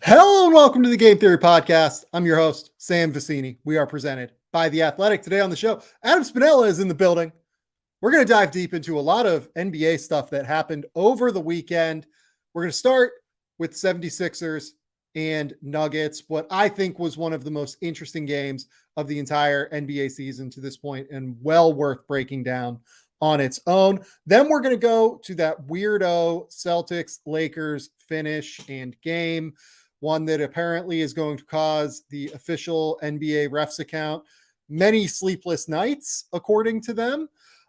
Hello and welcome to the Game Theory Podcast. I'm your host, Sam Vicini. We are presented by The Athletic. Today on the show, Adam Spinella is in the building. We're going to dive deep into a lot of NBA stuff that happened over the weekend. We're going to start with 76ers and Nuggets, what I think was one of the most interesting games of the entire NBA season to this point and well worth breaking down on its own. Then we're going to go to that weirdo Celtics Lakers finish and game, one that apparently is going to cause the official NBA refs account many sleepless nights, according to them.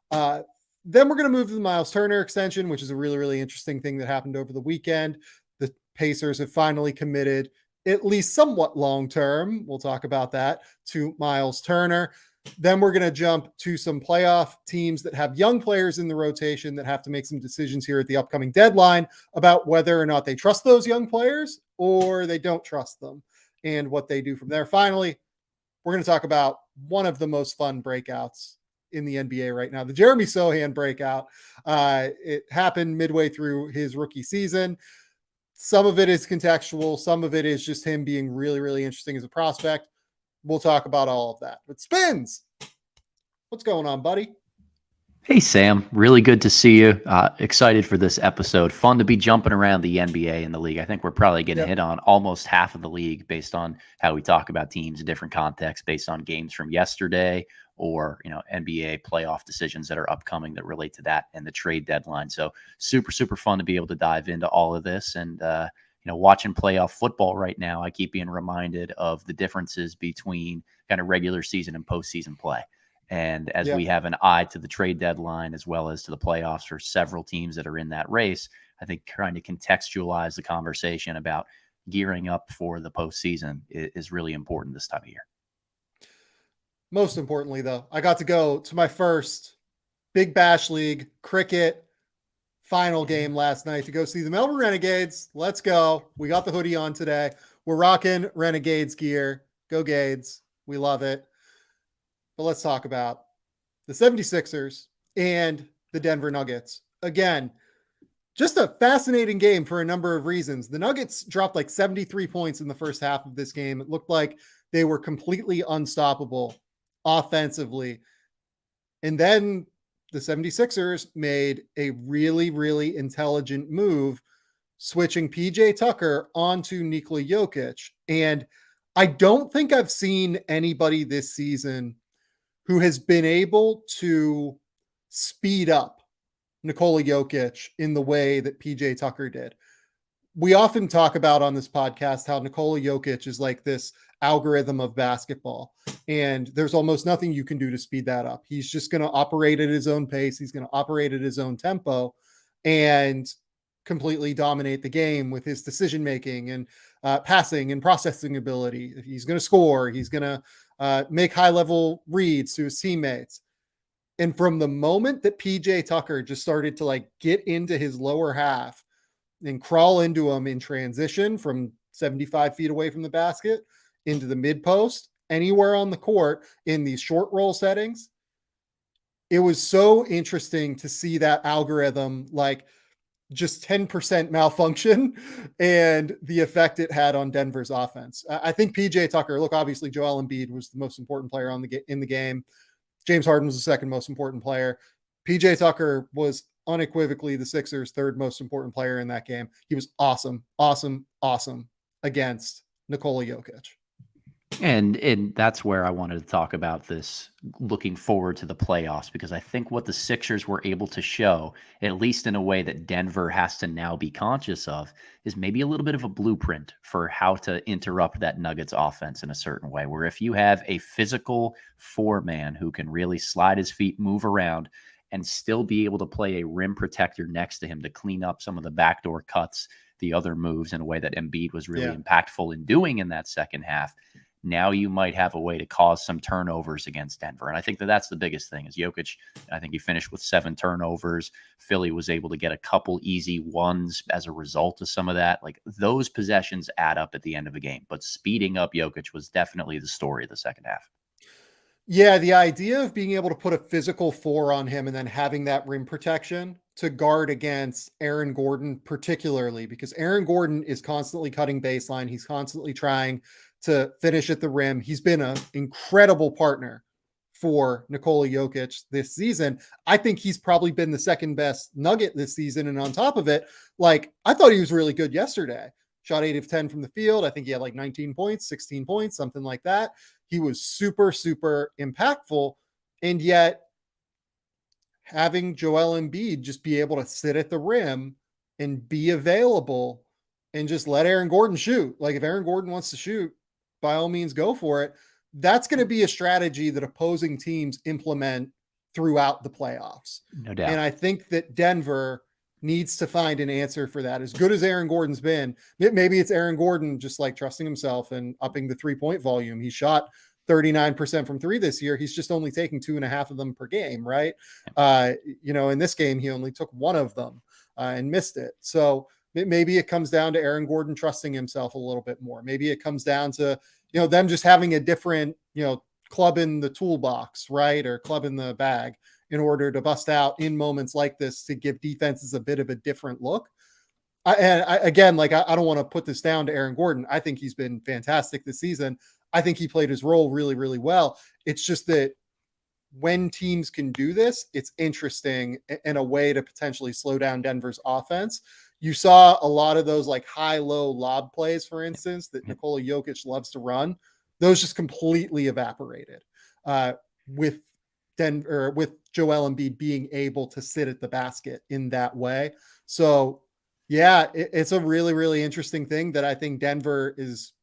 Then we're going to move to the Myles Turner extension, which is a really, really interesting thing that happened over the weekend. The Pacers have finally committed, at least somewhat long-term, we'll talk about that, to Myles Turner. Then we're going to jump to some playoff teams that have young players in the rotation that have to make some decisions here at the upcoming deadline about whether or not they trust those young players or they don't trust them and what they do from there. Finally, we're going to talk about one of the most fun breakouts in the NBA right now, the Jeremy Sochan breakout. It happened midway through his rookie season. Some of it is contextual. Some of it is just him being really, really interesting as a prospect. We'll talk about all of that. But Spins, what's going on, buddy? Hey, Sam. Really good to see you. Excited for this episode. Fun to be jumping around the NBA and the league. I think we're probably going to hit on almost half of the league based on how we talk about teams in different contexts, based on games from yesterday or, NBA playoff decisions that are upcoming that relate to that and the trade deadline. So super, super fun to be able to dive into all of this. And, watching playoff football right now, I keep being reminded of the differences between kind of regular season and postseason play. And as we have an eye to the trade deadline, as well as to the playoffs for several teams that are in that race, I think trying to contextualize the conversation about gearing up for the postseason is really important this time of year. Most importantly, though, I got to go to my first Big Bash League cricket final game last night to go see the Melbourne Renegades. Let's go. We got the hoodie on today. We're rocking Renegades gear. Go Gades. We love it. But let's talk about the 76ers and the Denver Nuggets. Again, just a fascinating game for a number of reasons. The Nuggets dropped like 73 points in the first half of this game. It looked like they were completely unstoppable offensively. And then the 76ers made a really, really intelligent move, switching PJ Tucker onto Nikola Jokic. And I don't think I've seen anybody this season who has been able to speed up Nikola Jokic in the way that PJ Tucker did. We often talk about on this podcast how Nikola Jokic is like this algorithm of basketball, and there's almost nothing you can do to speed that up. He's just going to operate at his own pace. He's going to operate at his own tempo and completely dominate the game with his decision-making and passing and processing ability. If he's going to score, he's going to make high-level reads to his teammates. And from the moment that PJ Tucker just started to like get into his lower half and crawl into him in transition from 75 feet away from the basket into the mid post, anywhere on the court in these short roll settings, it was so interesting to see that algorithm like just 10% malfunction and the effect it had on Denver's offense. I think PJ Tucker, look, obviously Joel Embiid was the most important player in the game. James Harden was the second most important player. PJ Tucker was unequivocally the Sixers' third most important player in that game. He was awesome against Nikola Jokic. And that's where I wanted to talk about this looking forward to the playoffs, because I think what the Sixers were able to show, at least in a way that Denver has to now be conscious of, is maybe a little bit of a blueprint for how to interrupt that Nuggets offense in a certain way, where if you have a physical four-man who can really slide his feet, move around, and still be able to play a rim protector next to him to clean up some of the backdoor cuts, the other moves in a way that Embiid was really impactful in doing in that second half, now you might have a way to cause some turnovers against Denver. And I think that that's the biggest thing is Jokic. I think he finished with 7 turnovers. Philly was able to get a couple easy ones as a result of some of that. Like those possessions add up at the end of a game, but speeding up Jokic was definitely the story of the second half. Yeah, the idea of being able to put a physical 4 on him and then having that rim protection to guard against Aaron Gordon, particularly because Aaron Gordon is constantly cutting baseline. He's constantly trying to finish at the rim. He's been an incredible partner for Nikola Jokic this season. I think he's probably been the second best Nugget this season. And on top of it, like, I thought he was really good yesterday. Shot 8 of 10 from the field. I think he had like 19 points, 16 points, something like that. He was super, super impactful. And yet, having Joel Embiid just be able to sit at the rim and be available and just let Aaron Gordon shoot. Like, if Aaron Gordon wants to shoot, by all means, go for it. That's going to be a strategy that opposing teams implement throughout the playoffs. No doubt. And I think that Denver needs to find an answer for that. As good as Aaron Gordon's been, maybe it's Aaron Gordon just like trusting himself and upping the 3-point volume. He shot 39% from 3 this year. He's just only taking 2.5 of them per game, right? In this game, he only took 1 of them and missed it. So maybe it comes down to Aaron Gordon trusting himself a little bit more. Maybe it comes down to, them just having a different, club in the toolbox, right? Or club in the bag in order to bust out in moments like this to give defenses a bit of a different look. I don't want to put this down to Aaron Gordon. I think he's been fantastic this season. I think he played his role really, really well. It's just that when teams can do this, it's interesting in a way to potentially slow down Denver's offense. You saw a lot of those like high-low lob plays, for instance, that Nikola Jokic loves to run. Those just completely evaporated with Joel Embiid being able to sit at the basket in that way. So, yeah, it's a really, really interesting thing that I think Denver is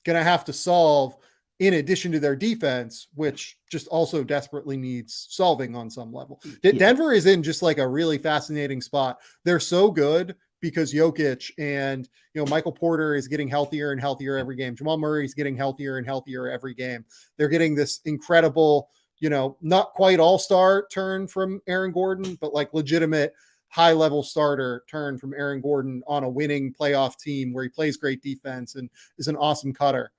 going to have to solve in addition to their defense, which just also desperately needs solving on some level. Denver is in just like a really fascinating spot. They're so good because Jokic and, Michael Porter is getting healthier and healthier every game. Jamal Murray is getting healthier and healthier every game. They're getting this incredible, not quite all-star turn from Aaron Gordon, but like legitimate high-level starter turn from Aaron Gordon on a winning playoff team where he plays great defense and is an awesome cutter.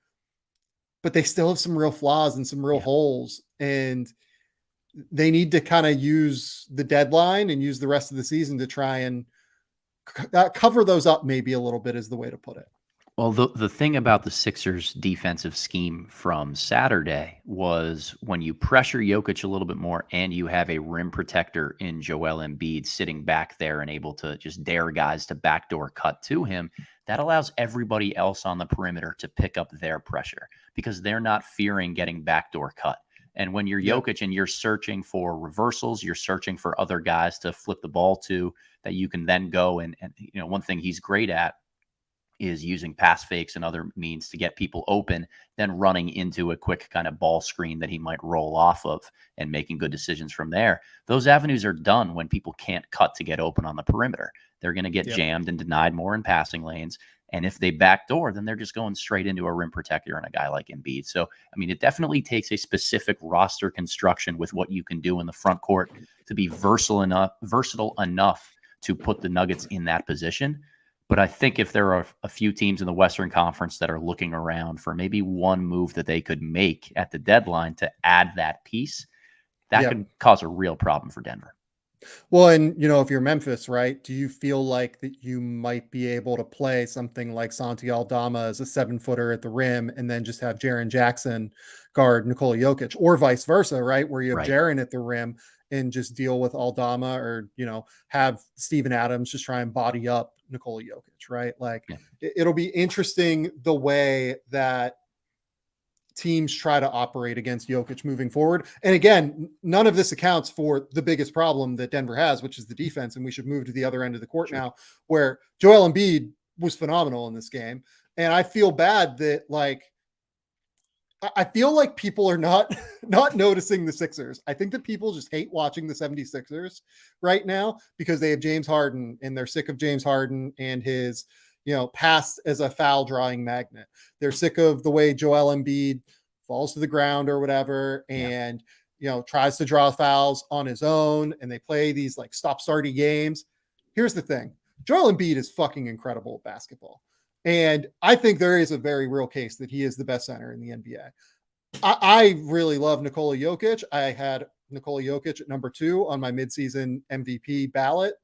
But they still have some real flaws and some real holes, and they need to kind of use the deadline and use the rest of the season to try and cover those up maybe a little bit is the way to put it. Well, the thing about the Sixers' defensive scheme from Saturday was when you pressure Jokic a little bit more and you have a rim protector in Joel Embiid sitting back there and able to just dare guys to backdoor cut to him, that allows everybody else on the perimeter to pick up their pressure because they're not fearing getting backdoor cut. And when you're Jokic and you're searching for reversals, you're searching for other guys to flip the ball to that you can then go and one thing he's great at is using pass fakes and other means to get people open, then running into a quick kind of ball screen that he might roll off of and making good decisions from there. Those avenues are done when people can't cut to get open on the perimeter. They're going to get jammed and denied more in passing lanes. And if they backdoor, then they're just going straight into a rim protector and a guy like Embiid. So, it definitely takes a specific roster construction with what you can do in the front court to be versatile enough to put the Nuggets in that position. But I think if there are a few teams in the Western Conference that are looking around for maybe one move that they could make at the deadline to add that piece, that could cause a real problem for Denver. Well, and, if you're Memphis, right, do you feel like that you might be able to play something like Santi Aldama as a 7-footer at the rim and then just have Jaren Jackson guard Nikola Jokic, or vice versa, right, where you have Jaren at the rim and just deal with Aldama, or, have Steven Adams just try and body up Nikola Jokic, right? Like, it'll be interesting the way that teams try to operate against Jokic moving forward. And again, none of this accounts for the biggest problem that Denver has, which is the defense. And we should move to the other end of the court now, where Joel Embiid was phenomenal in this game. And I feel bad that, like, I feel like people are not noticing the Sixers. I think that people just hate watching the 76ers right now because they have James Harden and they're sick of James Harden and his, past as a foul drawing magnet. They're sick of the way Joel Embiid falls to the ground or whatever and, tries to draw fouls on his own, and they play these like stop-starty games. Here's the thing. Joel Embiid is fucking incredible at basketball. And I think there is a very real case that he is the best center in the NBA. I really love Nikola Jokic. I had Nikola Jokic at number 2 on my midseason MVP ballot,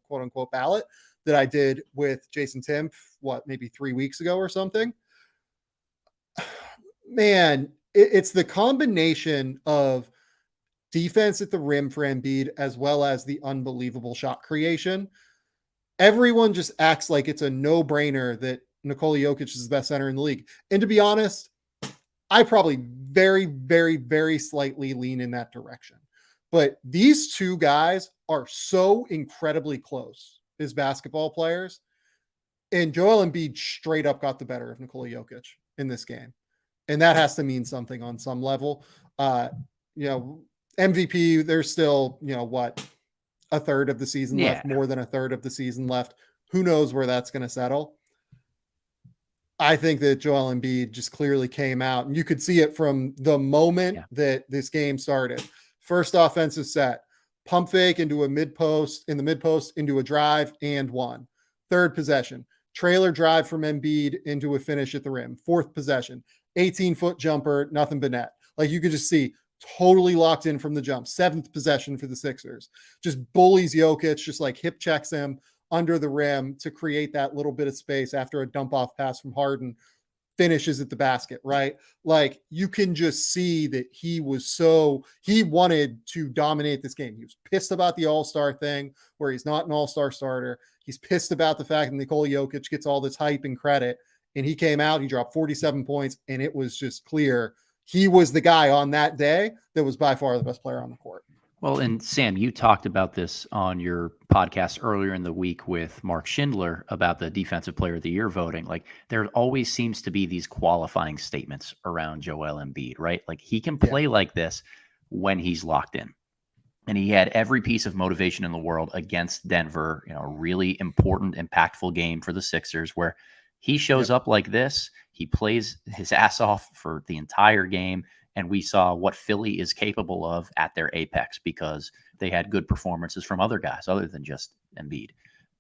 quote unquote ballot that I did with Jason Timp, maybe 3 weeks ago or something. Man, it's the combination of defense at the rim for Embiid as well as the unbelievable shot creation. Everyone just acts like it's a no-brainer that Nikola Jokic is the best center in the league. And to be honest, I probably very, very, very slightly lean in that direction. But these two guys are so incredibly close as basketball players. And Joel Embiid straight up got the better of Nikola Jokic in this game. And that has to mean something on some level. MVP, there's still, a third of the season left, more than a third of the season left. Who knows where that's going to settle? I think that Joel Embiid just clearly came out, and you could see it from the moment that this game started. First offensive set, pump fake into a mid-post, in the mid-post into a drive and one. Third possession, trailer drive from Embiid into a finish at the rim. Fourth possession, 18-foot jumper, nothing but net. Like you could just see totally locked in from the jump. Seventh possession for the Sixers. Just bullies Jokic, just like hip checks him under the rim to create that little bit of space after a dump off pass from Harden, finishes at the basket, right? Like you can just see that he wanted to dominate this game. He was pissed about the all-star thing where he's not an all-star starter. He's pissed about the fact that Nikola Jokic gets all this hype and credit. And he came out, he dropped 47 points, and it was just clear he was the guy on that day that was by far the best player on the court. Well, and Sam, you talked about this on your podcast earlier in the week with Mark Schindler about the Defensive Player of the Year voting. Like there always seems to be these qualifying statements around Joel Embiid, right? Like he can play like this when he's locked in. And he had every piece of motivation in the world against Denver, a really important, impactful game for the Sixers where he shows up like this. He plays his ass off for the entire game. And we saw what Philly is capable of at their apex because they had good performances from other guys other than just Embiid.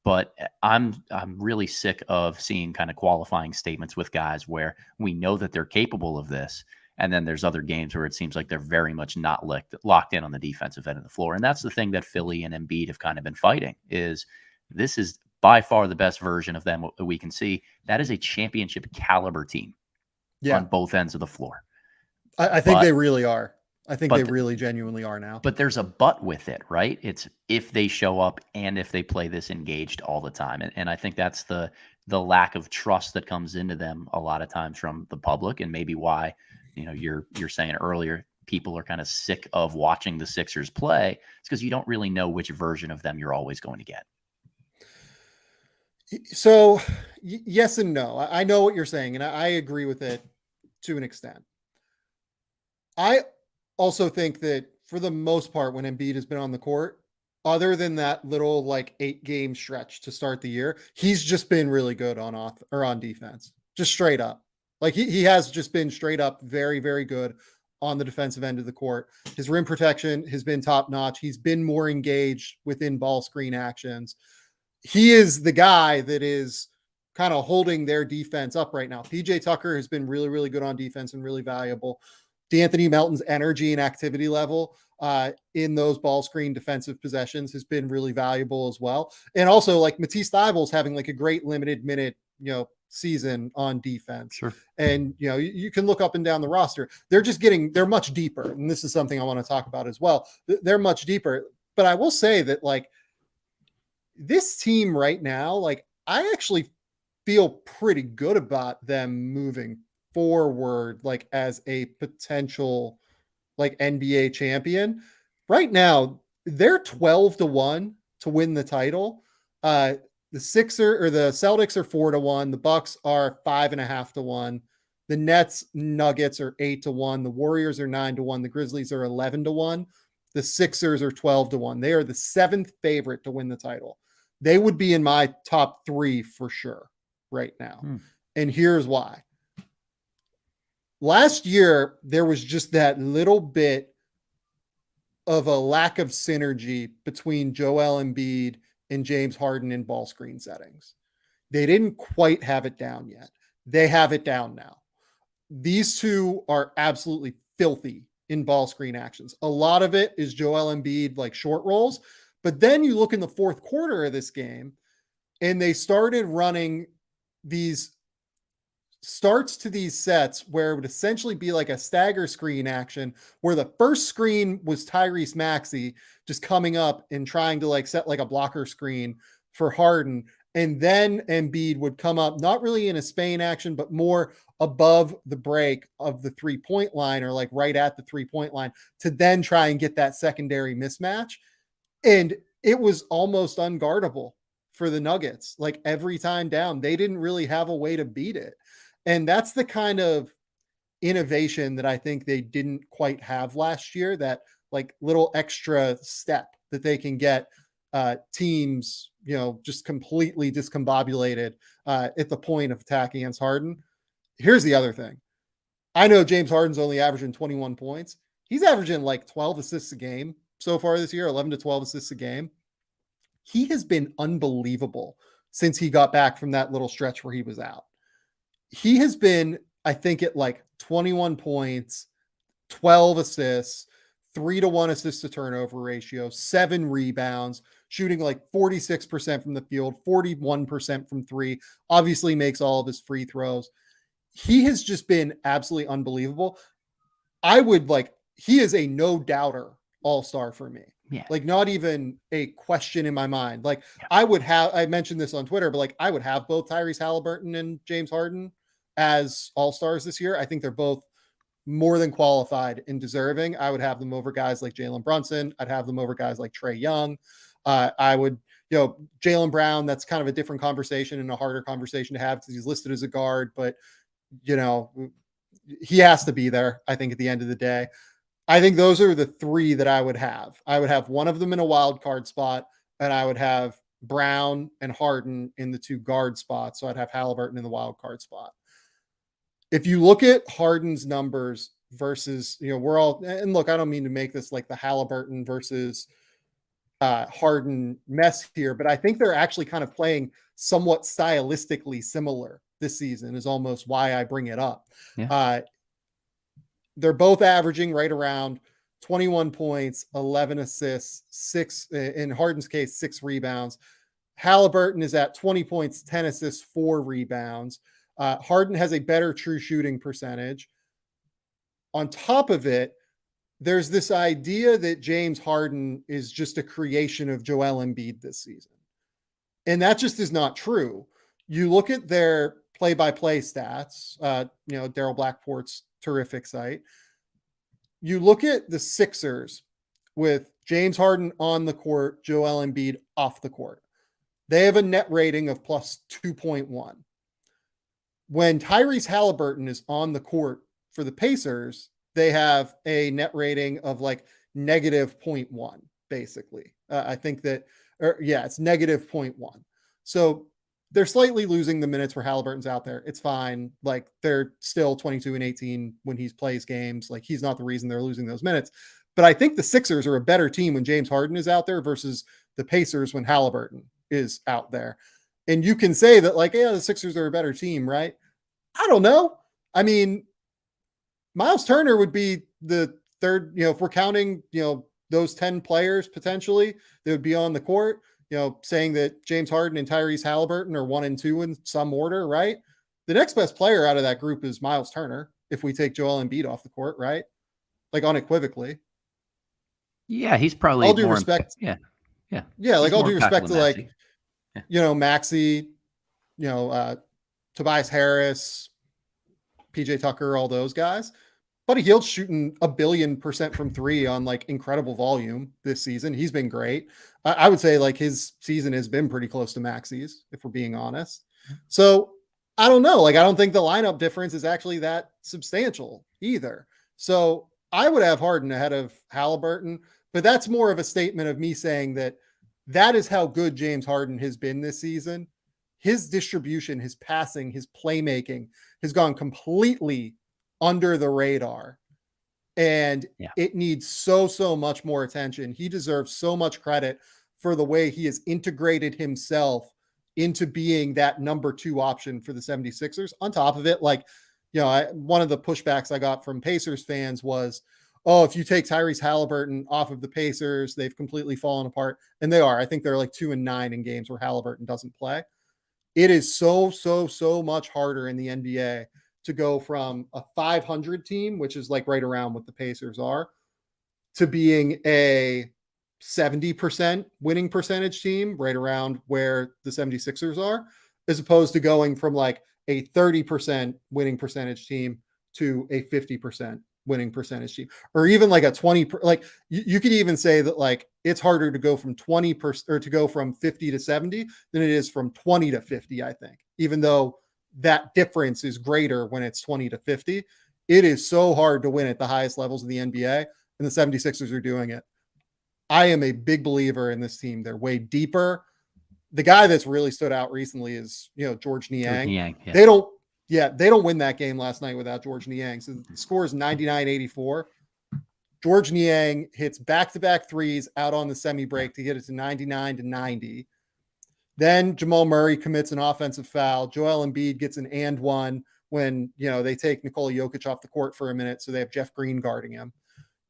But I'm really sick of seeing kind of qualifying statements with guys where we know that they're capable of this. And then there's other games where it seems like they're very much not locked in on the defensive end of the floor. And that's the thing that Philly and Embiid have kind of been fighting is this is by far the best version of them we can see. That is a championship caliber team on both ends of the floor. I think they really are. I think they really genuinely are now. But there's a but with it, right? It's if they show up and if they play this engaged all the time. And I think that's the lack of trust that comes into them a lot of times from the public, and maybe why, you're saying earlier, people are kind of sick of watching the Sixers play. It's because you don't really know which version of them you're always going to get. So yes and no. I know what you're saying, and I agree with it to an extent. I also think that for the most part, when Embiid has been on the court, other than that little 8-game stretch to start the year, he's just been really good on defense, just straight up. Like he has just been straight up very, very good on the defensive end of the court. His rim protection has been top notch. He's been more engaged within ball screen actions. He is the guy that is kind of holding their defense up right now. PJ Tucker has been really, really good on defense and really valuable. D'Anthony Melton's energy and activity level in those ball screen defensive possessions has been really valuable as well. And also Matisse Thybulle's having a great limited minute, season on defense. Sure. And, you can look up and down the roster. They're much deeper. And this is something I want to talk about as well. They're much deeper, but I will say that this team right now, I actually feel pretty good about them moving forward as a potential NBA champion. Right now they're 12-1 to win the title. The Celtics are 4-1, the Bucks are 5.5-1, the Nets Nuggets are 8-1, the Warriors are 9-1, the Grizzlies are 11-1, the Sixers are 12-1. They are the 7th favorite to win the title. They would be in my top 3 for sure right now. And here's why. Last year, there was just that little bit of a lack of synergy between Joel Embiid and James Harden in ball screen settings. They didn't quite have it down yet. They have it down now. These two are absolutely filthy in ball screen actions. A lot of it is Joel Embiid, like short rolls. But then you look in the fourth quarter of this game, and they started running these starts to these sets where it would essentially be like a stagger screen action, where the first screen was Tyrese Maxey just coming up and trying to like set like a blocker screen for Harden. And then Embiid would come up, not really in a Spain action, but more above the break of the 3-point line, or like right at the 3-point line, to then try and get that secondary mismatch. And it was almost unguardable for the Nuggets. Like every time down, they didn't really have a way to beat it. And that's the kind of innovation that I think they didn't quite have last year, that like little extra step that they can get teams, just completely discombobulated at the point of attack against Harden. Here's the other thing. I know James Harden's only averaging 21 points. He's averaging like 12 assists a game so far this year, 11 to 12 assists a game. He has been unbelievable since he got back from that little stretch where he was out. He has been, I think, at like 21 points, 12 assists, 3-to-1 assist to turnover ratio, 7 rebounds, shooting like 46% from the field, 41% from three, obviously makes all of his free throws. He has just been absolutely unbelievable. He is a no doubter all-star for me. Yeah. Like not even a question in my mind. Like I mentioned this on Twitter, but like I would have both Tyrese Halliburton and James Harden as all-stars this year. I think they're both more than qualified and deserving. I would have them over guys like Jalen Brunson. I'd have them over guys like Trae Young. I would, Jaylen Brown, that's kind of a different conversation and a harder conversation to have because he's listed as a guard, but he has to be there, I think, at the end of the day. I think those are the three that I would have. I would have one of them in a wild card spot, and I would have Brown and Harden in the 2 guard spots. So I'd have Halliburton in the wild card spot. If you look at Harden's numbers versus, and look, I don't mean to make this like the Halliburton versus Harden mess here, but I think they're actually kind of playing somewhat stylistically similar this season, is almost why I bring it up. Yeah. They're both averaging right around 21 points, 11 assists, 6, in Harden's case, 6 rebounds. Halliburton is at 20 points, 10 assists, 4 rebounds. Harden has a better true shooting percentage. On top of it, there's this idea that James Harden is just a creation of Joel Embiid this season. And that just is not true. You look at their play-by-play stats, Daryl Blackport's terrific site. You look at the Sixers with James Harden on the court, Joel Embiid off the court. They have a net rating of plus 2.1. When Tyrese Halliburton is on the court for the Pacers, they have a net rating of like negative 0.1, basically. I think that, it's negative 0.1. So they're slightly losing the minutes where Halliburton's out there. It's fine. Like they're still 22 and 18 when he plays games. Like he's not the reason they're losing those minutes. But I think the Sixers are a better team when James Harden is out there versus the Pacers when Halliburton is out there. And you can say that like, the Sixers are a better team, right? I don't know. I mean, Myles Turner would be the third, if we're counting, those 10 players potentially that would be on the court, saying that James Harden and Tyrese Halliburton are 1 and 2 in some order, right? The next best player out of that group is Myles Turner, if we take Joel Embiid off the court, right? Like unequivocally. Yeah, he's probably all due respect. Yeah. Yeah, like all due respect to like, Yeah. Maxey, Tobias Harris, PJ Tucker, all those guys. Buddy Hield's shooting 1,000,000,000% from 3 on like incredible volume this season. He's been great. I would say like his season has been pretty close to Maxey's, if we're being honest. So I don't know. Like, I don't think the lineup difference is actually that substantial either. So I would have Harden ahead of Halliburton, but that's more of a statement of me saying that is how good James Harden has been this season. His distribution, his passing, his playmaking has gone completely under the radar. And it needs so much more attention. He deserves so much credit for the way he has integrated himself into being that number 2 option for the 76ers. On top of it, like, one of the pushbacks I got from Pacers fans was, oh, if you take Tyrese Halliburton off of the Pacers, they've completely fallen apart. And they are. I think they're like 2-9 in games where Halliburton doesn't play. It is so much harder in the NBA to go from a 500 team, which is like right around what the Pacers are, to being a 70% winning percentage team, right around where the 76ers are, as opposed to going from like a 30% winning percentage team to a 50% winning percentage team, or even like a 20, like you could even say that like it's harder to go from 20% or to go from 50 to 70 than it is from 20 to 50, I think, even though that difference is greater when it's 20 to 50. It is so hard to win at the highest levels of the NBA, and the 76ers are doing it. I am a big believer in this team. They're way deeper. The guy that's really stood out recently is, George Niang. Niang, yeah. They don't win that game last night without George Niang. So the score is 99-84. George Niang hits back-to-back threes out on the semi-break to get it to 99-90. Then Jamal Murray commits an offensive foul. Joel Embiid gets an and one when, they take Nikola Jokic off the court for a minute. So they have Jeff Green guarding him.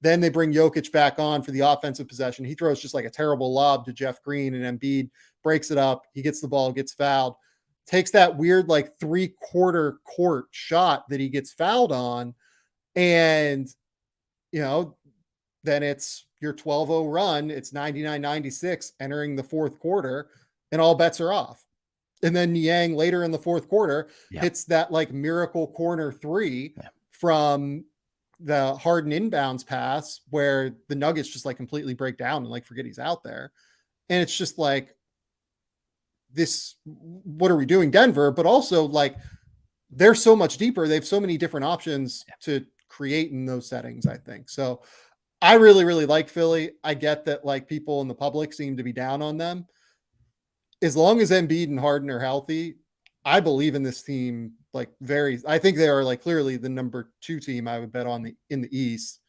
Then they bring Jokic back on for the offensive possession. He throws just like a terrible lob to Jeff Green, and Embiid breaks it up. He gets the ball, gets fouled, takes that weird like 3/4 court shot that he gets fouled on. And, then it's your 12-0 run. It's 99-96 entering the fourth quarter, and all bets are off. And then Niang later in the fourth quarter hits that like miracle corner three from the Harden inbounds pass where the Nuggets just like completely break down and like forget he's out there. And it's just like, this, what are we doing, Denver? But also like they're so much deeper. They have so many different options to create in those settings, I think. So I really, really like Philly. I get that like people in the public seem to be down on them. As long as Embiid and Harden are healthy, I believe in this team. I think they are like clearly the number 2 team I would bet on in the East.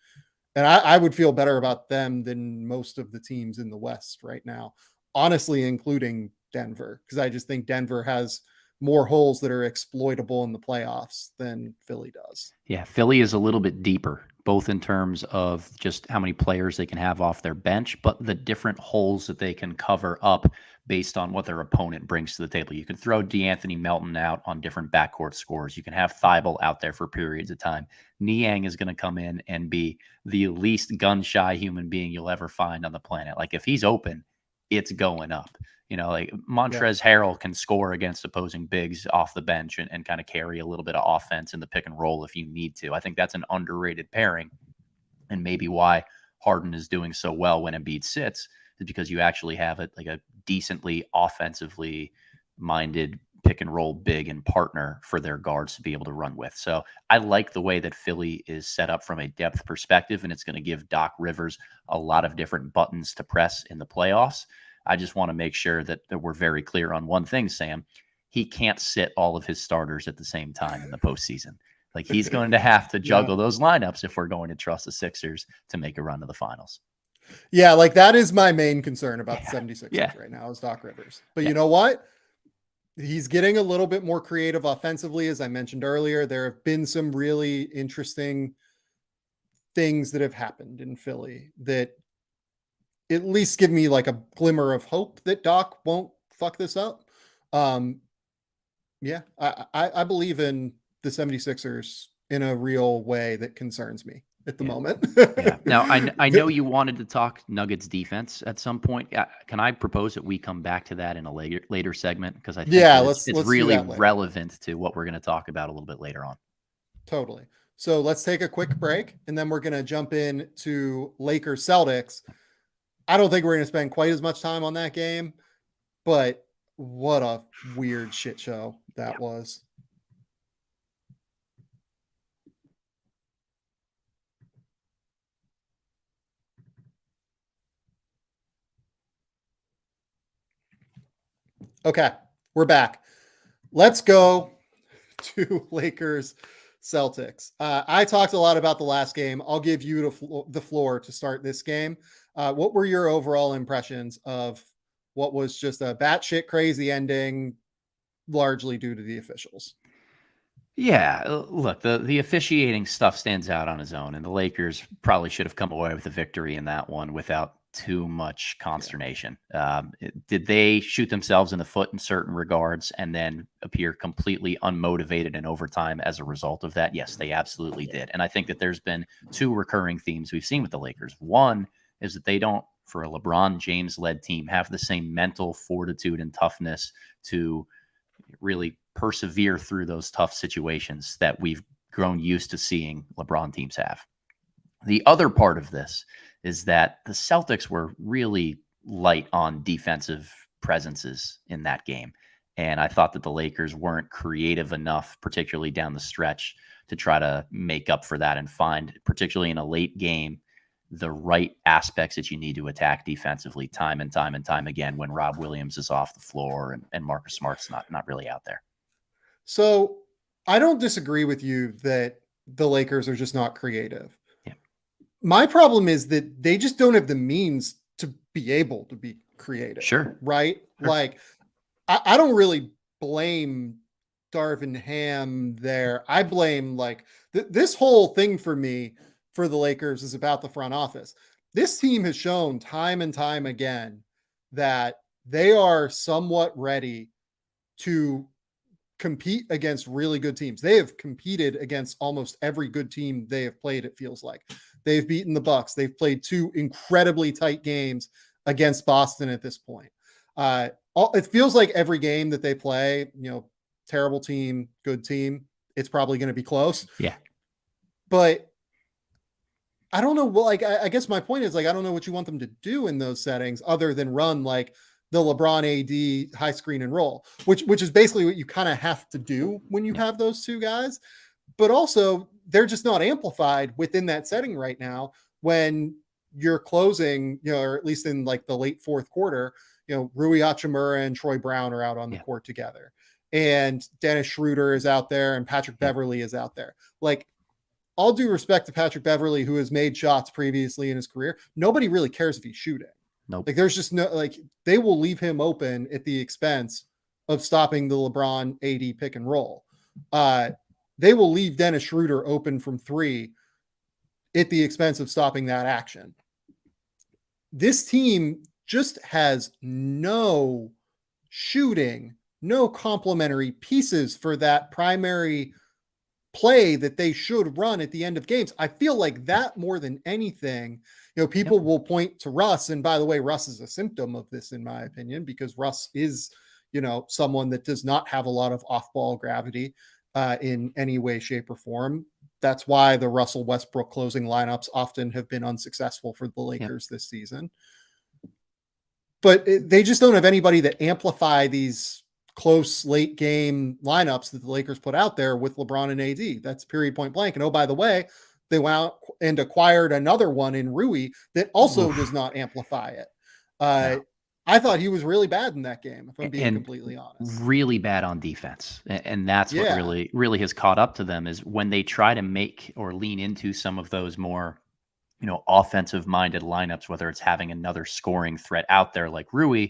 And I would feel better about them than most of the teams in the West right now, honestly, including Denver, because I just think Denver has more holes that are exploitable in the playoffs than Philly does. Yeah, Philly is a little bit deeper, both in terms of just how many players they can have off their bench, but the different holes that they can cover up based on what their opponent brings to the table. You can throw DeAnthony Melton out on different backcourt scores. You can have Thibault out there for periods of time. Niang is going to come in and be the least gun-shy human being you'll ever find on the planet. Like if he's open, it's going up. Like Montrezl Harrell can score against opposing bigs off the bench and kind of carry a little bit of offense in the pick and roll if you need to. I think that's an underrated pairing, and maybe why Harden is doing so well when Embiid sits is because you actually have a decently offensively minded pick and roll big and partner for their guards to be able to run with. So I like the way that Philly is set up from a depth perspective, and it's going to give Doc Rivers a lot of different buttons to press in the playoffs. I just want to make sure that we're very clear on one thing, Sam. He can't sit all of his starters at the same time in the postseason. Like he's going to have to juggle those lineups if we're going to trust the Sixers to make a run to the finals. Yeah, like that is my main concern about the 76ers right now is Doc Rivers. But you know what? He's getting a little bit more creative offensively. As I mentioned earlier, there have been some really interesting things that have happened in Philly that at least give me like a glimmer of hope that Doc won't fuck this up. I believe in the 76ers in a real way that concerns me at the moment. Now, I know you wanted to talk Nuggets defense at some point. Can I propose that we come back to that in a later segment? Because I think it's really relevant to what we're going to talk about a little bit later on. Totally. So let's take a quick break, and then we're going to jump in to Lakers-Celtics. I don't think we're going to spend quite as much time on that game, but what a weird shit show that was. Okay, we're back. Let's go to Lakers-Celtics. I talked a lot about the last game. I'll give you the floor to start this game. What were your overall impressions of what was just a batshit crazy ending, largely due to the officials? Yeah, look, the officiating stuff stands out on its own, and the Lakers probably should have come away with a victory in that one without too much Yeah. consternation. Did they shoot themselves in the foot in certain regards and then appear completely unmotivated in overtime as a result of that? Yes, they absolutely Yeah. did. And I think that there's been two recurring themes we've seen with the Lakers. One is that they don't, for a LeBron James led team, have the same mental fortitude and toughness to really persevere through those tough situations that we've grown used to seeing LeBron teams have. The other part of this is that the Celtics were really light on defensive presences in that game. And I thought that the Lakers weren't creative enough, particularly down the stretch, to try to make up for that and find, particularly in a late game, the right aspects that you need to attack defensively time and time and time again when Rob Williams is off the floor and Marcus Smart's not really out there. So I don't disagree with you that the Lakers are just not creative. Yeah. My problem is that they just don't have the means to be able to be creative. Sure. Right? Sure. Like, I don't really blame Darvin Ham there. I blame like this whole thing for me for the Lakers is about the front office. This team has shown time and time again that they are somewhat ready to compete against really good teams. They have competed against almost every good team they have played, it feels like. They've beaten the Bucks. They've played two incredibly tight games against Boston at this point. It feels like every game that they play, terrible team, good team, it's probably going to be close. Yeah. But I don't know. Well, like, I guess my point is, like, I don't know what you want them to do in those settings other than run like the LeBron AD high screen and roll, which is basically what you kind of have to do when you have those two guys. But also, they're just not amplified within that setting right now when you're closing, or at least in like the late fourth quarter, Rui Hachimura and Troy Brown are out on the court together. And Dennis Schroeder is out there and Patrick Beverly is out there. Like, all due respect to Patrick Beverly, who has made shots previously in his career, nobody really cares if he's shooting. Nope. Like, there's just no, like, they will leave him open at the expense of stopping the LeBron AD pick and roll. They will leave Dennis Schroeder open from three at the expense of stopping that action. This team just has no shooting, no complementary pieces for that primary play that they should run at the end of games. I feel like that more than anything, people will point to Russ. And by the way, Russ is a symptom of this, in my opinion, because Russ is, someone that does not have a lot of off-ball gravity in any way, shape, or form. That's why the Russell Westbrook closing lineups often have been unsuccessful for the Lakers this season. But they just don't have anybody that amplify these close late game lineups that the Lakers put out there with LeBron and AD. That's period, point blank. And oh, by the way, they went out and acquired another one in Rui that also does not amplify it. No. I thought he was really bad in that game, if I'm being completely honest. Really bad on defense. And that's what really has caught up to them, is when they try to make or lean into some of those more, offensive minded lineups, whether it's having another scoring threat out there like Rui,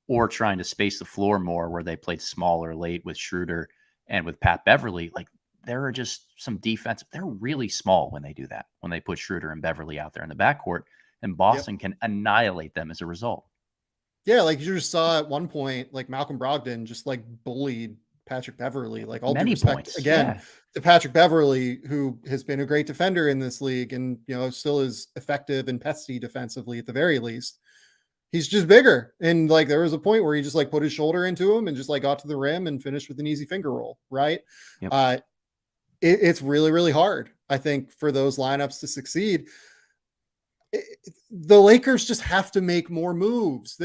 or trying to space the floor more where they played smaller late with Schroeder and with Pat Beverly. Like, there are just some defense. They're really small when they do that, when they put Schroeder and Beverly out there in the backcourt, and Boston can annihilate them as a result. Yeah, like you just saw at one point, like Malcolm Brogdon just like bullied Patrick Beverly, like all due respect again to Patrick Beverly, who has been a great defender in this league and, still is effective and pesty defensively at the very least. He's just bigger. And like, there was a point where he just like put his shoulder into him and just like got to the rim and finished with an easy finger roll. Right. Yep. It's really, really hard, I think, for those lineups to succeed. The Lakers just have to make more moves.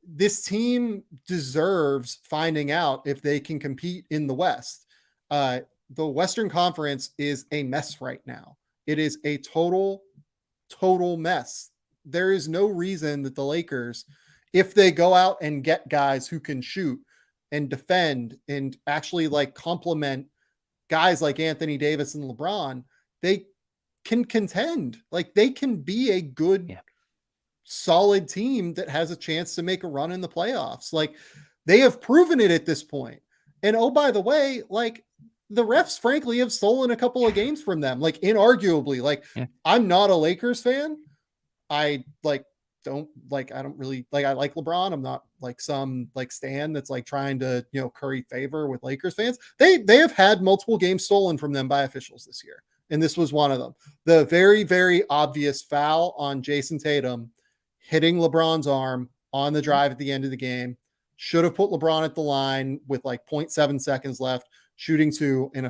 This team deserves finding out if they can compete in the West. The Western Conference is a mess right now. It is a total mess. There is no reason that the Lakers, if they go out and get guys who can shoot and defend and actually like complement guys like Anthony Davis and LeBron, they can contend. Like, they can be a good, solid team that has a chance to make a run in the playoffs. Like, they have proven it at this point. And oh, by the way, like, the refs, frankly, have stolen a couple of games from them. Like, inarguably, like, Yeah. I'm not a Lakers fan. I don't I don't really like, I like LeBron. I'm not like some like stan that's like trying to, curry favor with Lakers fans. They have had multiple games stolen from them by officials this year. And this was one of them. The very, very obvious foul on Jason Tatum hitting LeBron's arm on the drive at the end of the game should have put LeBron at the line with like 0.7 seconds left, shooting two in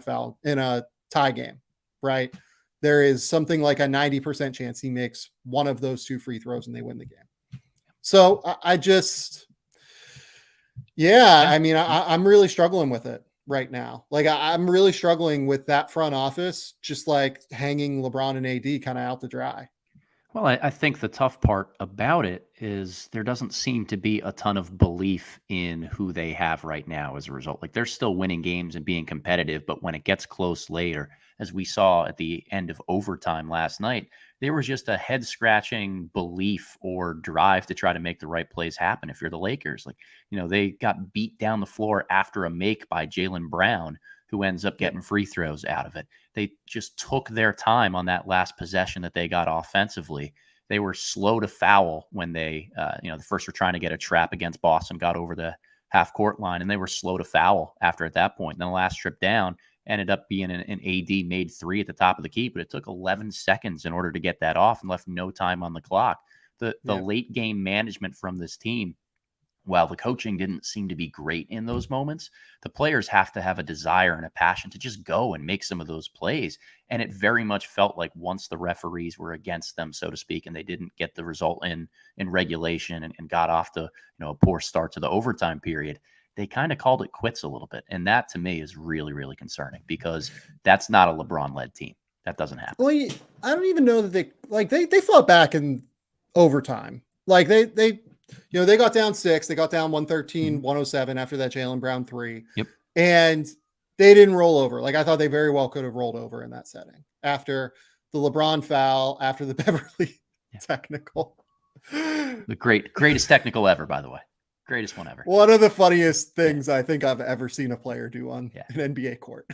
a tie game, right? There is something like a 90% chance he makes one of those two free throws and they win the game. So I just, I mean, I'm really struggling with it right now. Like, I'm really struggling with that front office, just like hanging LeBron and AD kind of out to dry. Well, I think the tough part about it is there doesn't seem to be a ton of belief in who they have right now as a result. Like, they're still winning games and being competitive, but when it gets close later, as we saw at the end of overtime last night, there was just a head scratching belief or drive to try to make the right plays happen. If you're the Lakers, like, they got beat down the floor after a make by Jaylen Brown, who ends up getting free throws out of it. They just took their time on that last possession that they got offensively. They were slow to foul when they, the first were trying to get a trap against Boston, got over the half court line, and they were slow to foul after at that point. And then the last trip down ended up being an AD made three at the top of the key, but it took 11 seconds in order to get that off and left no time on the clock. The late game management from this team, while the coaching didn't seem to be great in those moments, the players have to have a desire and a passion to just go and make some of those plays. And it very much felt like once the referees were against them, so to speak, and they didn't get the result in regulation and got off to a poor start to the overtime period, they kind of called it quits a little bit. And that to me is really, really concerning because that's not a LeBron-led team. That doesn't happen. Well, I don't even know that they fought back in overtime. Like they got down 6, they got down 113, 107 after that Jaylen Brown 3. Yep. And they didn't roll over. Like, I thought they very well could have rolled over in that setting after the LeBron foul, after the Beverly technical. The greatest technical ever, by the way. Greatest one ever. One of the funniest things I think I've ever seen a player do on an NBA court.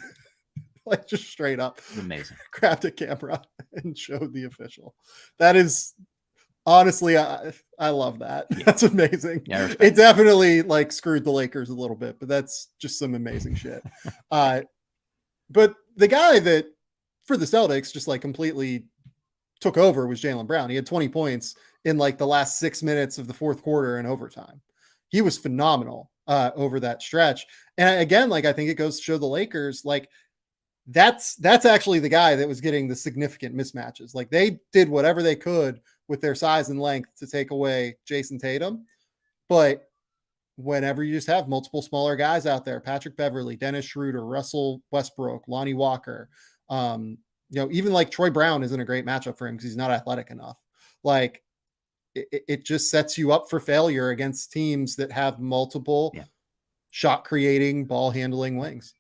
Like, just straight up. It's amazing. Grabbed a camera and showed the official. That is, honestly, I love that. Yeah. That's amazing. Yeah, it definitely like screwed the Lakers a little bit, but that's just some amazing shit. But the guy that for the Celtics just like completely took over was Jaylen Brown. He had 20 points in like the last 6 minutes of the fourth quarter in overtime. He was phenomenal over that stretch. And again, like, I think it goes to show the Lakers, like, that's actually the guy that was getting the significant mismatches. Like, they did whatever they could with their size and length to take away Jason Tatum. But whenever you just have multiple smaller guys out there, Patrick Beverly, Dennis Schroeder, Russell Westbrook, Lonnie Walker, even like Troy Brown isn't a great matchup for him because he's not athletic enough. Like, it just sets you up for failure against teams that have multiple shot creating, ball handling wings.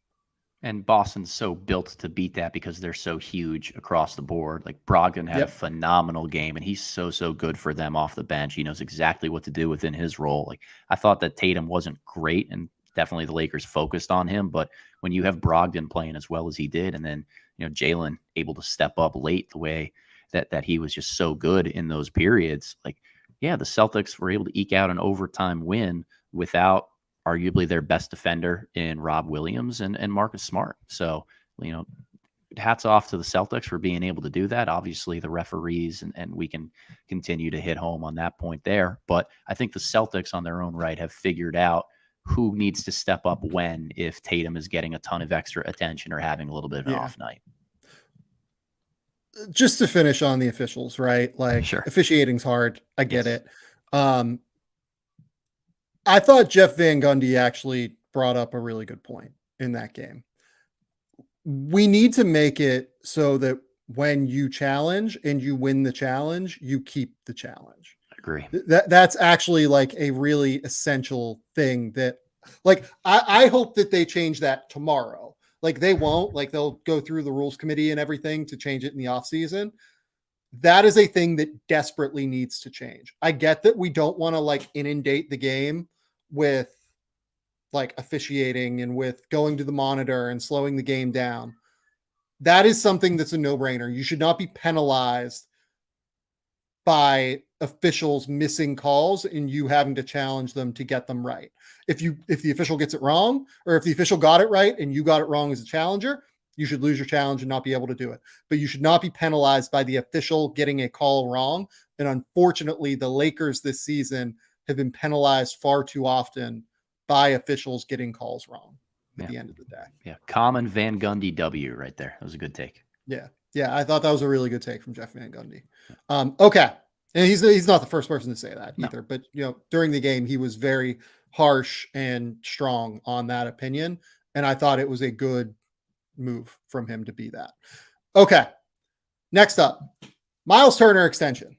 And Boston's so built to beat that because they're so huge across the board. Like, Brogdon had a phenomenal game, and he's so good for them off the bench. He knows exactly what to do within his role. Like, I thought that Tatum wasn't great, and definitely the Lakers focused on him. But when you have Brogdon playing as well as he did, and then Jaylen able to step up late the way that he was just so good in those periods, like, the Celtics were able to eke out an overtime win without arguably their best defender in Rob Williams and Marcus Smart. So, hats off to the Celtics for being able to do that. Obviously, the referees, and we can continue to hit home on that point there. But I think the Celtics on their own right have figured out who needs to step up when, if Tatum is getting a ton of extra attention or having a little bit of an off night. Just to finish on the officials, right? Like, officiating's hard. I get it. I thought Jeff Van Gundy actually brought up a really good point in that game. We need to make it so that when you challenge and you win the challenge, you keep the challenge. I agree. That's actually like a really essential thing that, like, I hope that they change that tomorrow. Like, they won't, like, they'll go through the rules committee and everything to change it in the off season. That is a thing that desperately needs to change. I get that we don't want to like inundate the game with like officiating and with going to the monitor and slowing the game down, that is something that's a no-brainer. You should not be penalized by officials missing calls and you having to challenge them to get them right. If the official gets it wrong, or if the official got it right and you got it wrong as a challenger, you should lose your challenge and not be able to do it. But you should not be penalized by the official getting a call wrong. And unfortunately, the Lakers this season have been penalized far too often by officials getting calls wrong at the end of the day. Yeah. Common Van Gundy W right there. That was a good take. Yeah. Yeah. I thought that was a really good take from Jeff Van Gundy. Okay. And he's not the first person to say that either, but during the game, he was very harsh and strong on that opinion. And I thought it was a good move from him to be that. Okay. Next up, Myles Turner extension.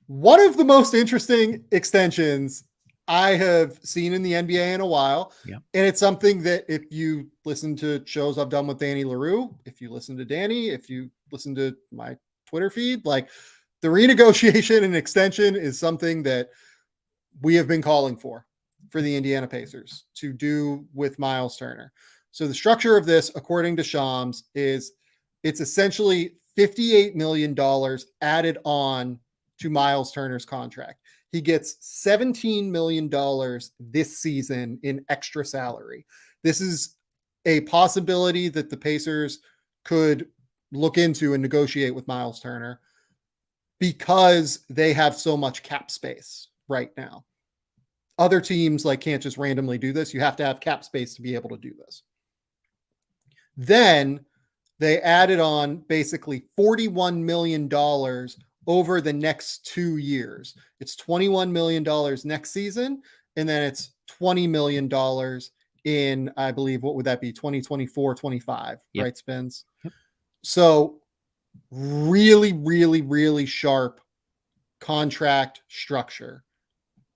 One of the most interesting extensions I have seen in the NBA in a while. Yeah. And it's something that if you listen to shows I've done with Danny LaRue, if you listen to Danny, if you listen to my Twitter feed, like the renegotiation and extension is something that we have been calling for the Indiana Pacers to do with Myles Turner. So the structure of this, according to Shams, is it's essentially $58 million added on to Myles Turner's contract. He gets $17 million this season in extra salary. This is a possibility that the Pacers could look into and negotiate with Myles Turner because they have so much cap space right now. Other teams can't just randomly do this. You have to have cap space to be able to do this. Then they added on basically $41 million over the next 2 years. It's $21 million next season, and then it's $20 million in, I believe, what would that be? 2024, 25, yep. Right, Spins? Yep. So really, really, really sharp contract structure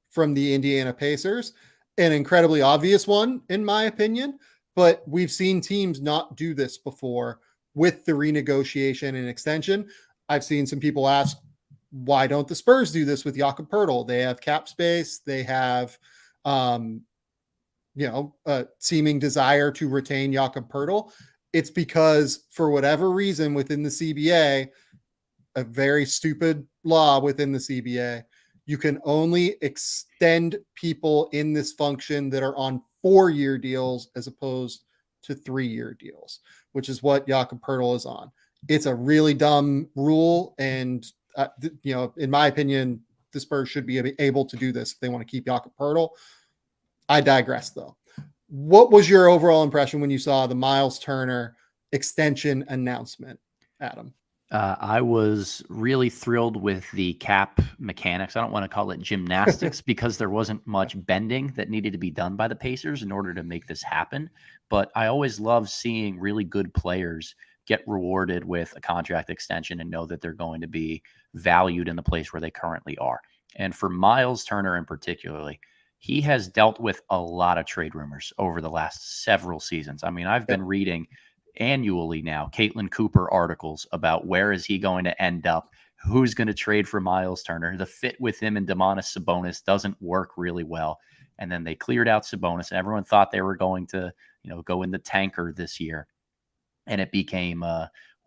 from the Indiana Pacers. An incredibly obvious one, in my opinion, but we've seen teams not do this before with the renegotiation and extension. I've seen some people ask, why don't the Spurs do this with Jakob Poeltl? They have cap space. They have, a seeming desire to retain Jakob Poeltl. It's because for whatever reason within the CBA, a very stupid law within the CBA, you can only extend people in this function that are on 4-year deals as opposed to 3-year deals, which is what Jakob Poeltl is on. It's a really dumb rule. And, in my opinion, the Spurs should be able to do this if they want to keep Jakob Poeltl. I digress, though. What was your overall impression when you saw the Myles Turner extension announcement, Adam? I was really thrilled with the cap mechanics. I don't want to call it gymnastics because there wasn't much bending that needed to be done by the Pacers in order to make this happen. But I always love seeing really good players get rewarded with a contract extension and know that they're going to be valued in the place where they currently are. And for Myles Turner in particularly, he has dealt with a lot of trade rumors over the last several seasons. I mean, I've been reading annually now Caitlin Cooper articles about where is he going to end up, who's going to trade for Myles Turner. The fit with him and Domantas Sabonis doesn't work really well. And then they cleared out Sabonis. Everyone thought they were going to, go in the tanker this year. And it became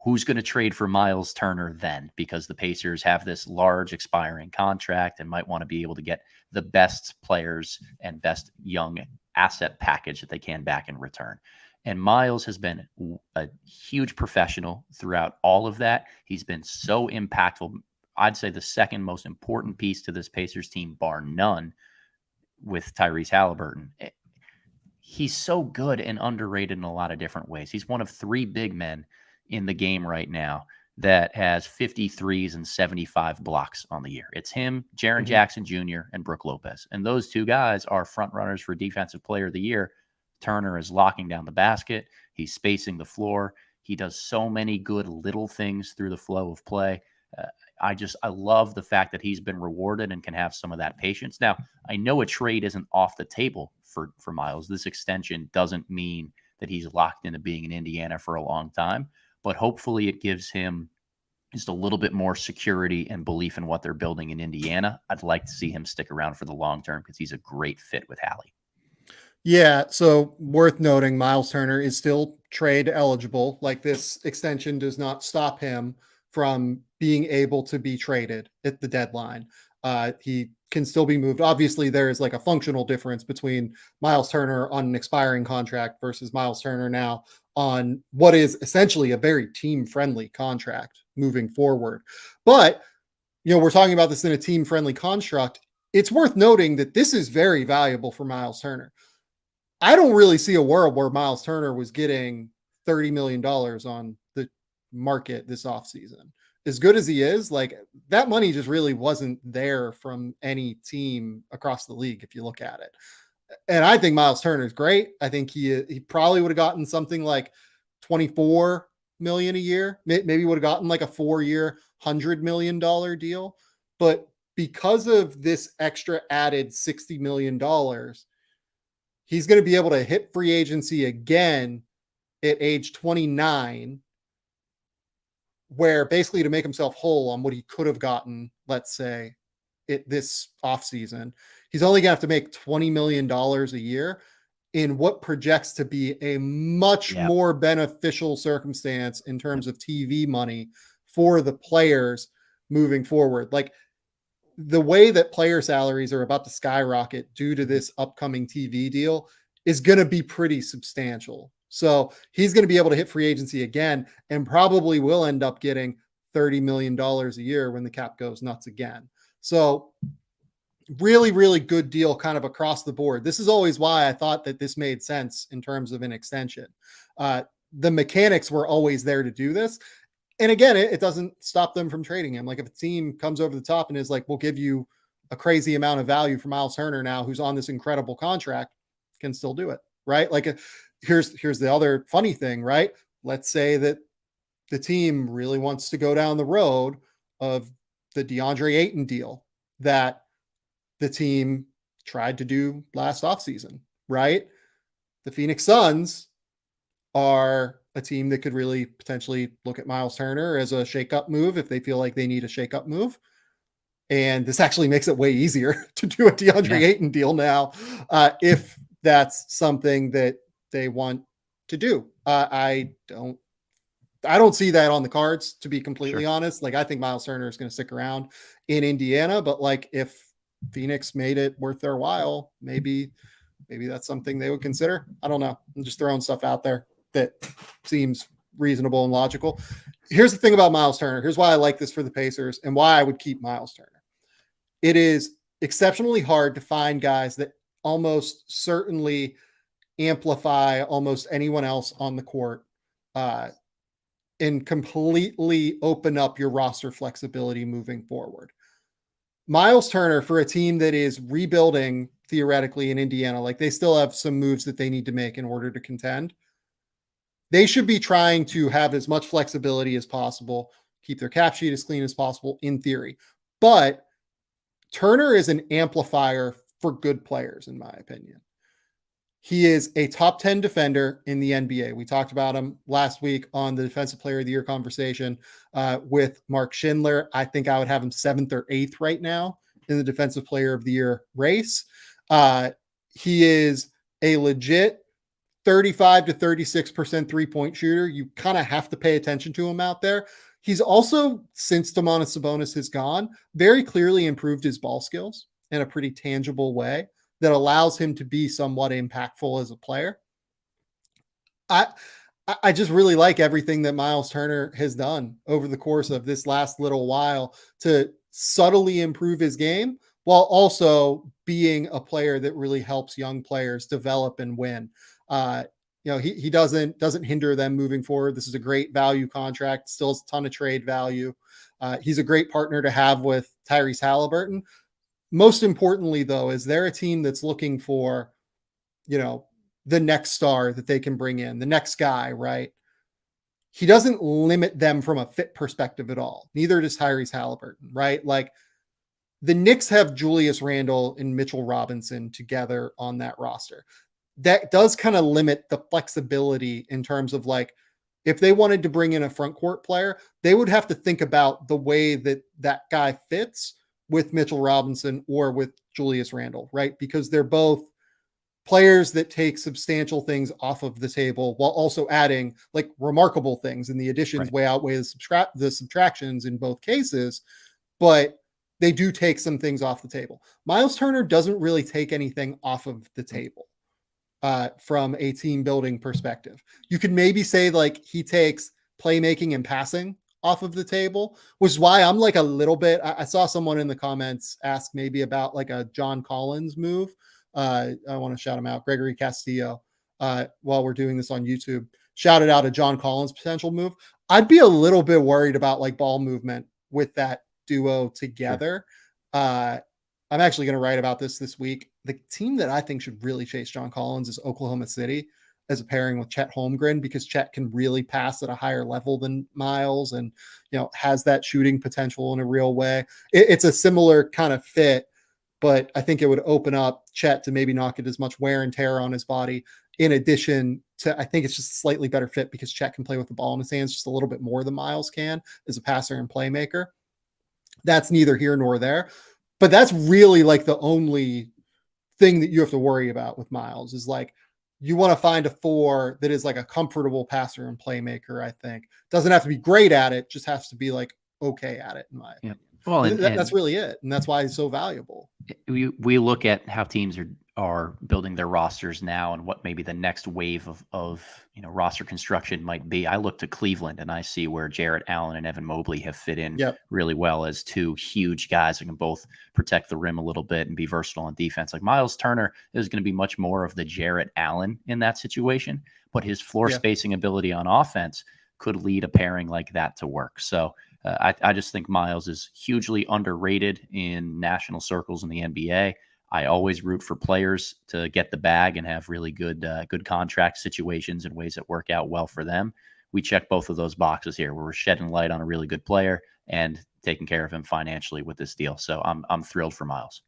who's going to trade for Myles Turner then, because the Pacers have this large expiring contract and might want to be able to get the best players and best young asset package that they can back in return. And Myles has been a huge professional throughout all of that. He's been so impactful. I'd say the second most important piece to this Pacers team, bar none, with Tyrese Halliburton. He's so good and underrated in a lot of different ways. He's one of 3 big men in the game right now that has 53s and 75 blocks on the year. It's him, Jaren Jackson Jr., and Brook Lopez. And those 2 guys are front runners for Defensive Player of the Year. Turner is locking down the basket. He's spacing the floor. He does so many good little things through the flow of play. I love the fact that he's been rewarded and can have some of that patience. Now, I know a trade isn't off the table for Myles. This extension doesn't mean that he's locked into being in Indiana for a long time, but hopefully it gives him just a little bit more security and belief in what they're building in Indiana. I'd like to see him stick around for the long term because he's a great fit with Hallie. Yeah, so worth noting, Myles Turner is still trade eligible. Like this extension does not stop him from being able to be traded at the deadline. He can still be moved. Obviously, there is like a functional difference between Myles Turner on an expiring contract versus Myles Turner now on what is essentially a very team-friendly contract moving forward. But we're talking about this in a team-friendly construct. It's worth noting that this is very valuable for Myles Turner. I don't really see a world where Myles Turner was getting $30 million on the market this offseason. As good as he is, like that money just really wasn't there from any team across the league if you look at it. And I think Myles Turner is great. I think he probably would have gotten something like 24 million a year. Maybe would have gotten like a 4-year, $100 million deal. But because of this extra added $60 million, he's going to be able to hit free agency again at age 29, where basically to make himself whole on what he could have gotten, let's say, this offseason, he's only going to have to make $20 million a year in what projects to be a much more beneficial circumstance in terms of TV money for the players moving forward. Like the way that player salaries are about to skyrocket due to this upcoming TV deal is going to be pretty substantial. So he's going to be able to hit free agency again and probably will end up getting $30 million a year when the cap goes nuts again. So really, really good deal kind of across the board. This is always why I thought that this made sense in terms of an extension. The mechanics were always there to do this. And again, it doesn't stop them from trading him. Like if a team comes over the top and is like, we'll give you a crazy amount of value for Myles Turner now, who's on this incredible contract, can still do it, right? Like here's the other funny thing, right? Let's say that the team really wants to go down the road of the DeAndre Ayton deal that the team tried to do last offseason, right? The Phoenix Suns are a team that could really potentially look at Myles Turner as a shakeup move if they feel like they need a shakeup move. And this actually makes it way easier to do a DeAndre Ayton deal now, if that's something that they want to do. I don't see that on the cards, to be completely honest. Like I think Myles Turner is going to stick around in Indiana, but like if Phoenix made it worth their while, maybe that's something they would consider. I don't know. I'm just throwing stuff out there that seems reasonable and logical. Here's the thing about Myles Turner. Here's why I like this for the Pacers and why I would keep Myles Turner. It is exceptionally hard to find guys that almost certainly amplify almost anyone else on the court and completely open up your roster flexibility moving forward. Myles Turner, for a team that is rebuilding theoretically in Indiana, like they still have some moves that they need to make in order to contend. They should be trying to have as much flexibility as possible, keep their cap sheet as clean as possible in theory. But Turner is an amplifier for good players, in my opinion. He is a top 10 defender in the NBA. We talked about him last week on the Defensive Player of the Year conversation with Mark Schindler. I think I would have him 7th or 8th right now in the Defensive Player of the Year race. He is a legit 35 to 36% three-point shooter. You kind of have to pay attention to him out there. He's also, since Domantas Sabonis has gone, very clearly improved his ball skills in a pretty tangible way that allows him to be somewhat impactful as a player. I just really like everything that Myles Turner has done over the course of this last little while to subtly improve his game while also being a player that really helps young players develop and win. He doesn't hinder them moving forward. This is a great value contract, still has a ton of trade value. He's a great partner to have with Tyrese Halliburton. Most importantly, though, is they're a team that's looking for, the next star that they can bring in, the next guy, right? He doesn't limit them from a fit perspective at all. Neither does Tyrese Halliburton, right? Like the Knicks have Julius Randle and Mitchell Robinson together on that roster. That does kind of limit the flexibility in terms of like, if they wanted to bring in a front court player, they would have to think about the way that that guy fits with Mitchell Robinson or with Julius Randle, right? Because they're both players that take substantial things off of the table while also adding like remarkable things, and the additions way outweigh the subtractions in both cases, but they do take some things off the table. Myles Turner doesn't really take anything off of the table from a team building perspective. You could maybe say like he takes playmaking and passing off of the table, which is why I'm like a little bit, I saw someone in the comments ask maybe about like a John Collins move. I want to shout him out, Gregory Castillo, while we're doing this on YouTube, shouted out a John Collins potential move. I'd be a little bit worried about like ball movement with that duo together. Sure. I'm actually going to write about this week. The team that I think should really chase John Collins is Oklahoma City as a pairing with Chet Holmgren, because Chet can really pass at a higher level than Myles and, has that shooting potential in a real way. It's a similar kind of fit, but I think it would open up Chet to maybe not get as much wear and tear on his body. In addition to, I think it's just a slightly better fit because Chet can play with the ball in his hands just a little bit more than Myles can as a passer and playmaker. That's neither here nor there, but that's really like the only thing that you have to worry about with Myles is like, you want to find a 4 that is like a comfortable passer and playmaker. I think doesn't have to be great at it, just has to be like okay at it in my opinion. Well, that's really it, and that's why it's so valuable. We look at how teams are building their rosters now and what maybe the next wave of roster construction might be. I look to Cleveland and I see where Jarrett Allen and Evan Mobley have fit in really well as two huge guys that can both protect the rim a little bit and be versatile on defense. Like Myles Turner is going to be much more of the Jarrett Allen in that situation, but his floor spacing ability on offense could lead a pairing like that to work. So I just think Myles is hugely underrated in national circles in the NBA. I always root for players to get the bag and have really good contract situations and ways that work out well for them. We check both of those boxes here, where we're shedding light on a really good player and taking care of him financially with this deal. So I'm thrilled for Myles.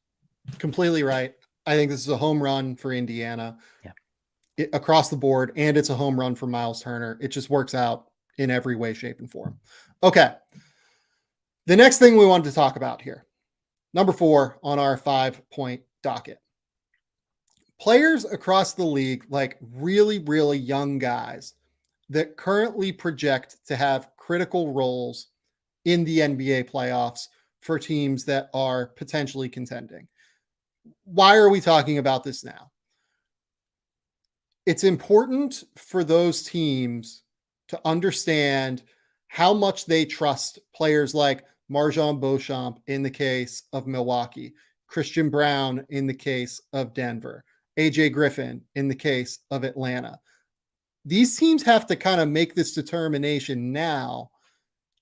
Completely right. I think this is a home run for Indiana across the board, and it's a home run for Myles Turner. It just works out in every way, shape, and form. Okay. The next thing we wanted to talk about here, number 4 on our 5-point docket. Players across the league, like really, really young guys that currently project to have critical roles in the NBA playoffs for teams that are potentially contending. Why are we talking about this now? It's important for those teams to understand how much they trust players like Marjon Beauchamp in the case of Milwaukee, Christian Brown in the case of Denver, AJ Griffin in the case of Atlanta. These teams have to kind of make this determination now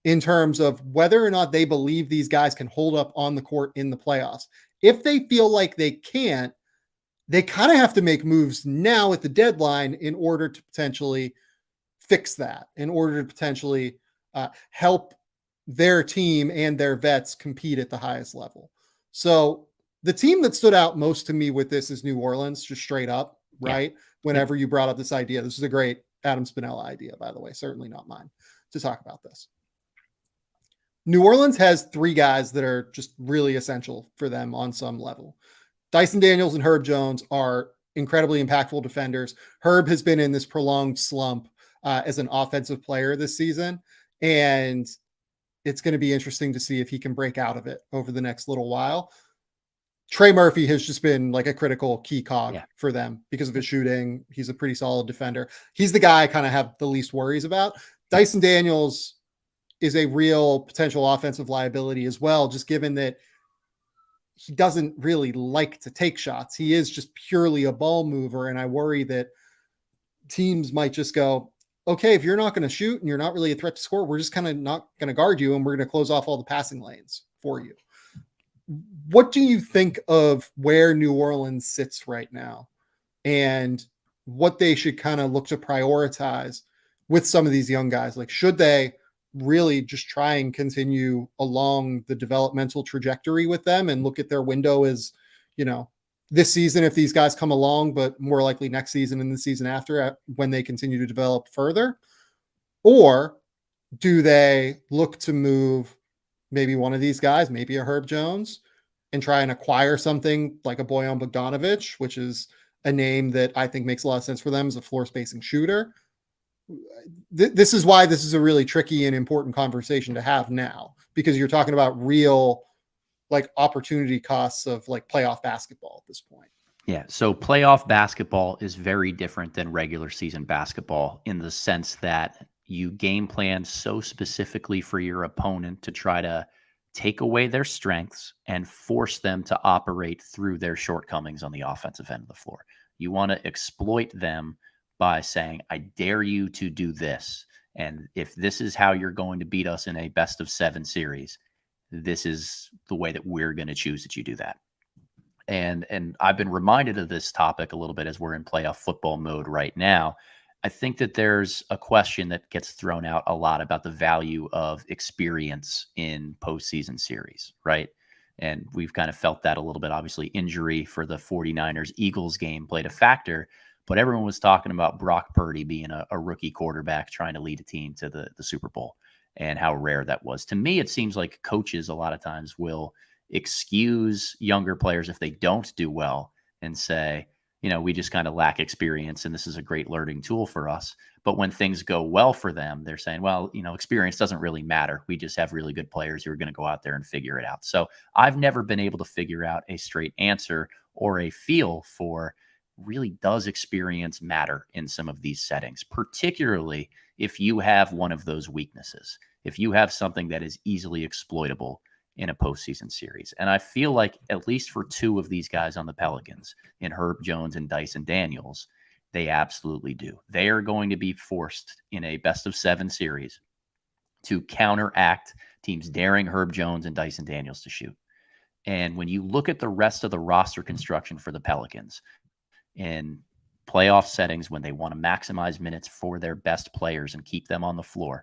in terms of whether or not they believe these guys can hold up on the court in the playoffs. If they feel like they can't, they kind of have to make moves now at the deadline in order to potentially fix that, in order to potentially help their team and their vets compete at the highest level. So the team that stood out most to me with this is New Orleans, just straight up, right? Whenever you brought up this idea, this is a great Adam Spinella idea, by the way, certainly not mine, to talk about this. New Orleans has 3 guys that are just really essential for them on some level. Dyson Daniels and Herb Jones are incredibly impactful defenders. Herb has been in this prolonged slump as an offensive player this season, and it's going to be interesting to see if he can break out of it over the next little while. Trey Murphy has just been like a critical key cog for them because of his shooting. He's a pretty solid defender. He's the guy I kind of have the least worries about. Dyson Daniels is a real potential offensive liability as well, just given that he doesn't really like to take shots. He is just purely a ball mover, and I worry that teams might just go, okay, if you're not going to shoot and you're not really a threat to score, we're just kind of not going to guard you, and we're going to close off all the passing lanes for you. What do you think of where New Orleans sits right now and what they should kind of look to prioritize with some of these young guys? Like, should they really just try and continue along the developmental trajectory with them and look at their window as, this season if these guys come along, but more likely next season and the season after when they continue to develop further? Or do they look to move maybe one of these guys, maybe a Herb Jones, and try and acquire something like a Bojan Bogdanovic, which is a name that I think makes a lot of sense for them as a floor spacing shooter. This is why this is a really tricky and important conversation to have now, because you're talking about real like opportunity costs of like playoff basketball at this point. Yeah. So playoff basketball is very different than regular season basketball in the sense that you game plan so specifically for your opponent to try to take away their strengths and force them to operate through their shortcomings on the offensive end of the floor. You want to exploit them by saying, I dare you to do this. And if this is how you're going to beat us in a best of 7 series, this is the way that we're going to choose that you do that. And I've been reminded of this topic a little bit as we're in playoff football mode right now. I think that there's a question that gets thrown out a lot about the value of experience in postseason series, right? And we've kind of felt that a little bit. Obviously, injury for the 49ers Eagles game played a factor, but everyone was talking about Brock Purdy being a rookie quarterback trying to lead a team to the Super Bowl and how rare that was. To me, it seems like coaches a lot of times will excuse younger players if they don't do well and say, we just kind of lack experience and this is a great learning tool for us. But when things go well for them, they're saying, well, experience doesn't really matter. We just have really good players who are going to go out there and figure it out. So I've never been able to figure out a straight answer or a feel for, really does experience matter in some of these settings, particularly if you have one of those weaknesses, if you have something that is easily exploitable in a postseason series. And I feel like at least for 2 of these guys on the Pelicans, in Herb Jones and Dyson Daniels, they absolutely do. They are going to be forced in a best of 7 series to counteract teams daring Herb Jones and Dyson Daniels to shoot. And when you look at the rest of the roster construction for the Pelicans in playoff settings, when they want to maximize minutes for their best players and keep them on the floor,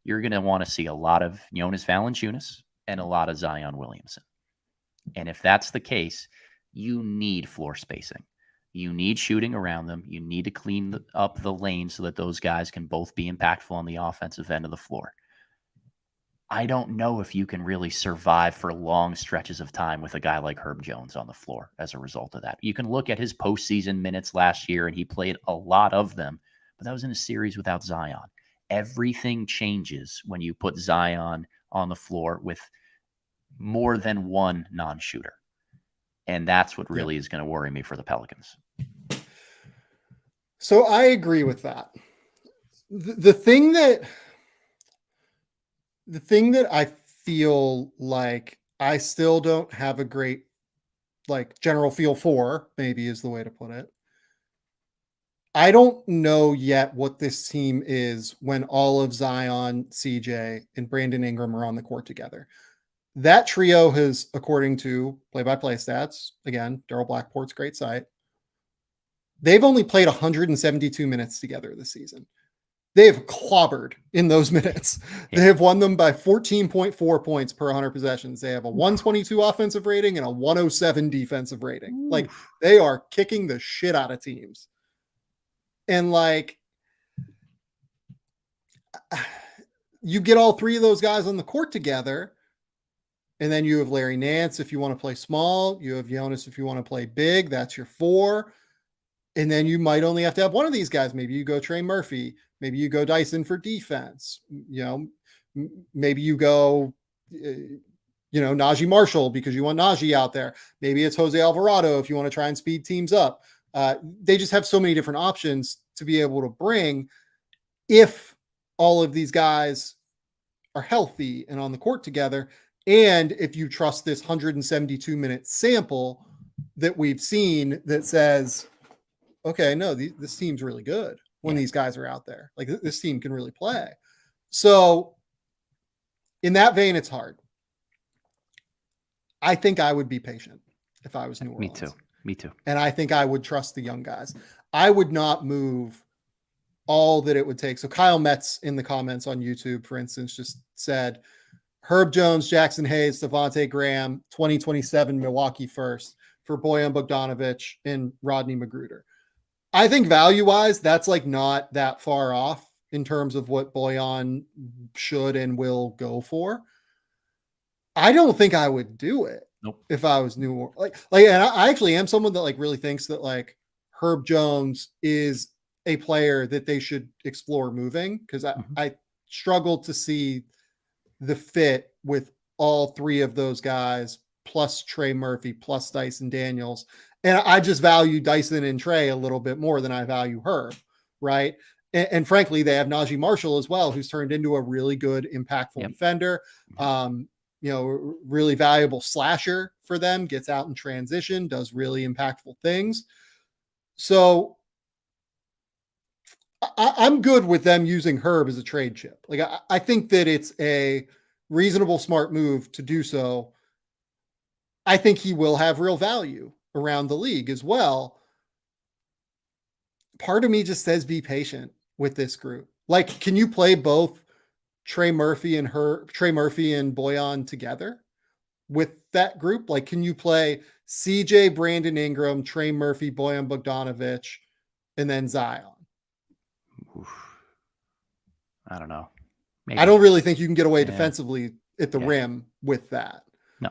you're going to want to see a lot of Jonas Valanciunas and a lot of Zion Williamson. And if that's the case, you need floor spacing. You need shooting around them. You need to clean up the lane so that those guys can both be impactful on the offensive end of the floor. I don't know if you can really survive for long stretches of time with a guy like Herb Jones on the floor as a result of that. You can look at his postseason minutes last year, and he played a lot of them, but that was in a series without Zion. Everything changes when you put Zion on the floor with more than one non-shooter. And that's what really is going to worry me for the Pelicans. So I agree with that. The thing that I feel like I still don't have a great like general feel for, maybe is the way to put it. I don't know yet what this team is when all of Zion, CJ, and Brandon Ingram are on the court together. That trio has, according to play-by-play stats, again, Daryl Blackport's great site, they've only played 172 minutes together this season. They have clobbered in those minutes. Yeah. They have won them by 14.4 points per 100 possessions. They have a 122 offensive rating and a 107 defensive rating. Ooh. Like, they are kicking the shit out of teams. And like, you get all 3 of those guys on the court together, and then you have Larry Nance if you want to play small. You have Jonas if you want to play big. That's your 4. And then you might only have to have one of these guys. Maybe you go Trey Murphy. Maybe you go Dyson for defense. Maybe you go, Najee Marshall because you want Najee out there. Maybe it's Jose Alvarado if you want to try and speed teams up. They just have so many different options to be able to bring if all of these guys are healthy and on the court together. And if you trust this 172-minute sample that we've seen that says, okay, no, this team's really good when these guys are out there. Like, this team can really play. So in that vein, it's hard. I think I would be patient if I was New Orleans. Me too. And I think I would trust the young guys. I would not move all that it would take. So Kyle Metz in the comments on YouTube, for instance, just said, Herb Jones, Jackson Hayes, Devontae Graham, 2027 Milwaukee first for Bojan Bogdanovic and Rodney Magruder. I think value-wise, that's like not that far off in terms of what Bojan should and will go for. I don't think I would do it. Nope. If I was New Orleans. Like, and I actually am someone that like really thinks that like Herb Jones is a player that they should explore moving, because I struggle to see the fit with all three of those guys, plus Trey Murphy, plus Dyson Daniels. And I just value Dyson and Trey a little bit more than I value Herb, right? And frankly, they have Najee Marshall as well, who's turned into a really good, impactful defender. Really valuable slasher for them, gets out in transition, does really impactful things. So I'm good with them using Herb as a trade chip. Like, I think that it's a reasonable, smart move to do so. I think he will have real value around the league as well. Part of me just says be patient with this group. Like, can you play both Trey Murphy and Bojan together with that group? Like, can you play CJ, Brandon Ingram, Trey Murphy, Bojan Bogdanovic, and then Zion? Oof. I don't know. Maybe. I don't really think you can get away defensively at the rim with that. No.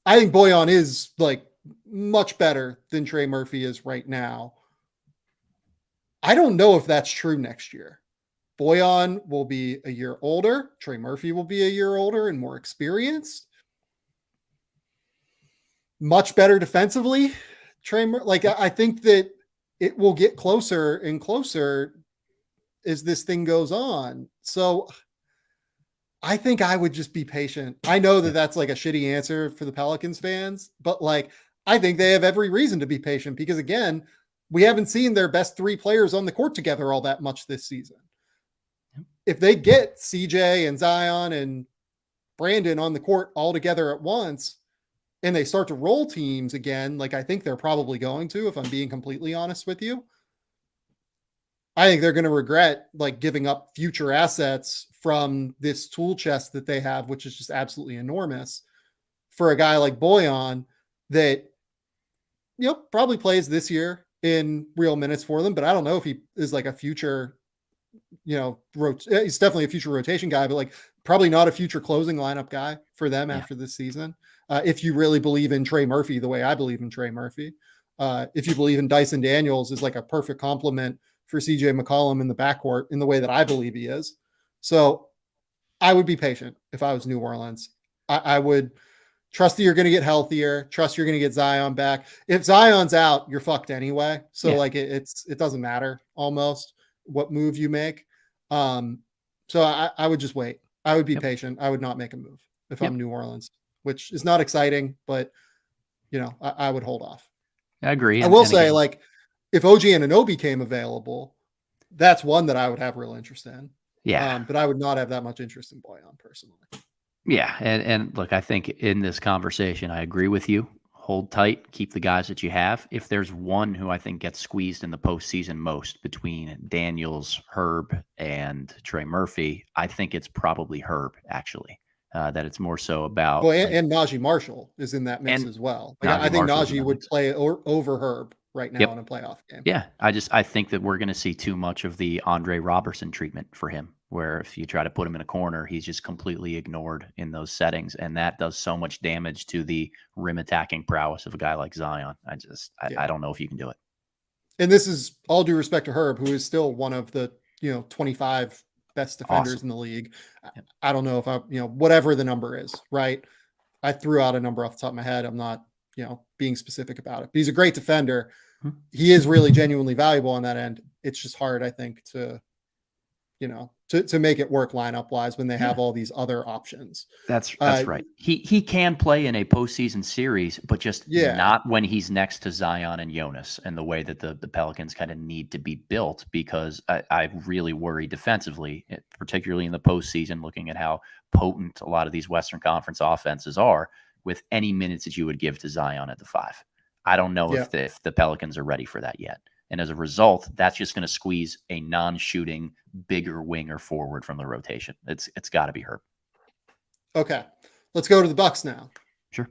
I think Bojan is like much better than Trey Murphy is right now. I don't know if that's true next year. Bojan will be a year older. Trey Murphy will be a year older and more experienced. Much better defensively. I think that it will get closer and closer as this thing goes on. So I think I would just be patient. I know that that's like a shitty answer for the Pelicans fans, but like, I think they have every reason to be patient, because again, we haven't seen their best three players on the court together all that much this season. If they get CJ and Zion and Brandon on the court all together at once, and they start to roll teams again, like I think they're probably going to, if I'm being completely honest with you, I think they're going to regret like giving up future assets from this tool chest that they have, which is just absolutely enormous, for a guy like Bojan that, probably plays this year in real minutes for them. But I don't know if he is like a future, he's definitely a future rotation guy, but like probably not a future closing lineup guy for them after this season. If you really believe in Trey Murphy the way I believe in Trey Murphy, if you believe in Dyson Daniels is like a perfect complement for CJ McCollum in the backcourt in the way that I believe he is. So I would be patient if I was New Orleans. I would trust that you're going to get healthier, trust you're going to get Zion back. If Zion's out, you're fucked anyway. So like it doesn't matter almost what move you make. So I would just wait. I would be patient. I would not make a move if I'm New Orleans, which is not exciting, but I would hold off. I agree. I will say, like, if OG Anunoby came available, that's one that I would have real interest in. Yeah. But I would not have that much interest in Bojan personally. Yeah. And look, I think in this conversation, I agree with you. Hold tight, keep the guys that you have. If there's one who I think gets squeezed in the postseason most between Daniels, Herb, and Trey Murphy, I think it's probably Herb, actually. That it's more so about. Well, and Najee Marshall is in that mix as well. Like, I think Najee would play over Herb right now in a playoff game. Yeah, I think that we're going to see too much of the Andre Robertson treatment for him, where if you try to put him in a corner, he's just completely ignored in those settings, and that does so much damage to the rim attacking prowess of a guy like Zion. I don't know if you can do it. And this is all due respect to Herb, who is still one of the 25 best defenders in the league. I don't know if whatever the number is, right? I threw out a number off the top of my head. I'm not, being specific about it. But he's a great defender. He is really genuinely valuable on that end. It's just hard, I think, to make it work lineup wise when they have all these other options. That's right. He can play in a postseason series, but just not when he's next to Zion and Jonas, and the way that the Pelicans kind of need to be built, because I really worry defensively, particularly in the postseason, looking at how potent a lot of these Western Conference offenses are with any minutes that you would give to Zion at the 5. I don't know if the Pelicans are ready for that yet. And as a result, that's just going to squeeze a non-shooting, bigger winger forward from the rotation. It's got to be Herb. Okay, let's go to the Bucks now. Sure.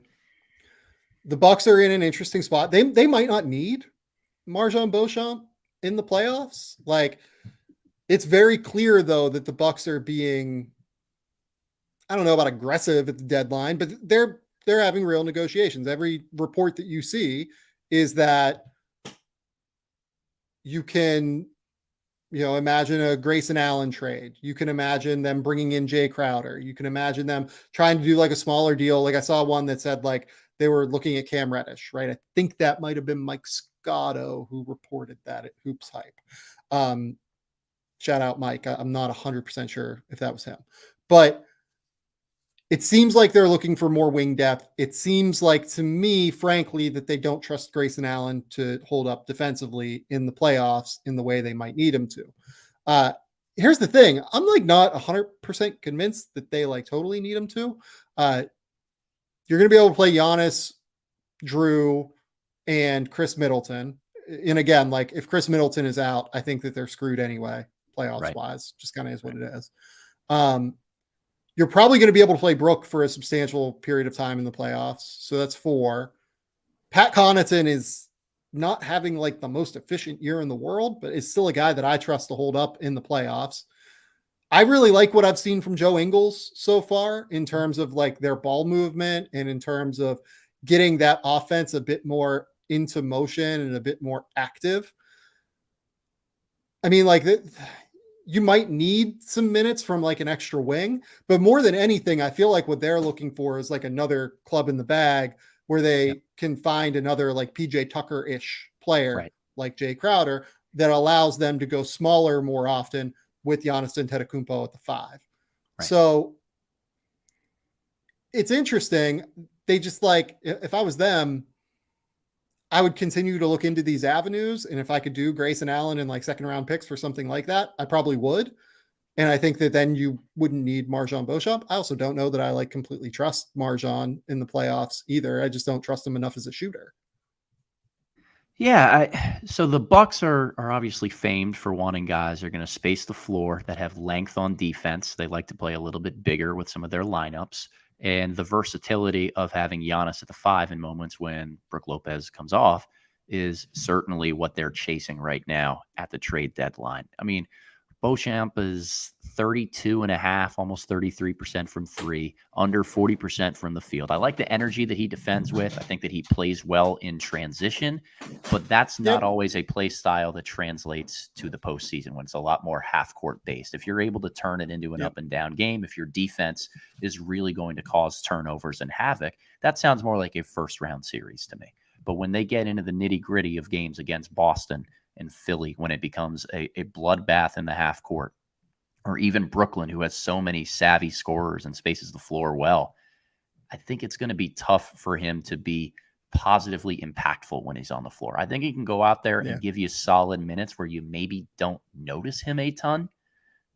The Bucks are in an interesting spot. They might not need MarJon Beauchamp in the playoffs. Like, it's very clear though that the Bucks are being, I don't know about aggressive at the deadline, but they're having real negotiations. Every report that you see is that you can, imagine a Grayson Allen trade. You can imagine them bringing in Jay Crowder. You can imagine them trying to do like a smaller deal. Like I saw one that said like they were looking at Cam Reddish, right? I think that might have been Mike Scotto who reported that at Hoops Hype. Shout out Mike. I'm not 100% sure if that was him, but it seems like they're looking for more wing depth. It seems like to me, frankly, that they don't trust Grayson Allen to hold up defensively in the playoffs in the way they might need him to. Here's the thing. I'm like not 100% convinced that they like totally need him to. You're going to be able to play Giannis, Drew, and Chris Middleton. And again, like if Chris Middleton is out, I think that they're screwed anyway, playoffs wise. Just kind of is what it is. You're probably going to be able to play Brook for a substantial period of time in the playoffs. So that's 4. Pat Connaughton is not having like the most efficient year in the world, but is still a guy that I trust to hold up in the playoffs. I really like what I've seen from Joe Ingles so far in terms of like their ball movement and in terms of getting that offense a bit more into motion and a bit more active. I mean, like you might need some minutes from like an extra wing, but more than anything, I feel like what they're looking for is like another club in the bag where they can find another like PJ Tucker-ish player like Jay Crowder that allows them to go smaller more often with Giannis Antetokounmpo at the 5. So it's interesting. They just like, if I was them, I would continue to look into these avenues. And if I could do Grayson Allen and like second round picks for something like that, I probably would. And I think that then you wouldn't need MarJon Beauchamp. I also don't know that I like completely trust MarJon in the playoffs either. I just don't trust him enough as a shooter. Yeah, so the Bucks are obviously famed for wanting guys who are going to space the floor, that have length on defense. They like to play a little bit bigger with some of their lineups, and the versatility of having Giannis at the 5 in moments when Brook Lopez comes off is certainly what they're chasing right now at the trade deadline. I mean, Beauchamp is 32.5, almost 33% from 3, under 40% from the field. I like the energy that he defends with. I think that he plays well in transition, but that's not always a play style that translates to the postseason when it's a lot more half-court based. If you're able to turn it into an up and down game, if your defense is really going to cause turnovers and havoc, that sounds more like a first-round series to me. But when they get into the nitty-gritty of games against Boston and Philly, when it becomes a bloodbath in the half court, or even Brooklyn, who has so many savvy scorers and spaces the floor well, I think it's going to be tough for him to be positively impactful when he's on the floor. I think he can go out there and give you solid minutes where you maybe don't notice him a ton,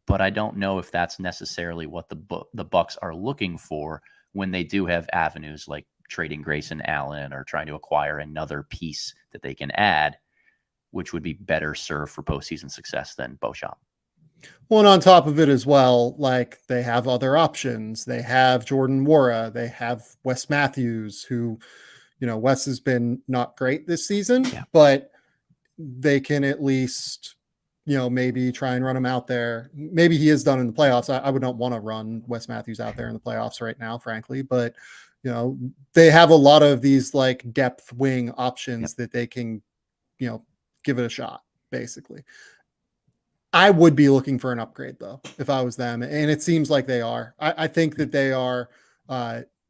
but I don't know if that's necessarily what the Bucks are looking for when they do have avenues like trading Grayson Allen or trying to acquire another piece that they can add, which would be better served for postseason success than Beauchamp. Well, and on top of it as well, like they have other options. They have Jordan Nwora. They have Wes Matthews, who, Wes has been not great this season, but they can at least, maybe try and run him out there. Maybe he is done in the playoffs. I would not want to run Wes Matthews out there in the playoffs right now, frankly, but they have a lot of these like depth wing options that they can, give it a shot, basically. I would be looking for an upgrade though, if I was them. And it seems like they are. I think that they are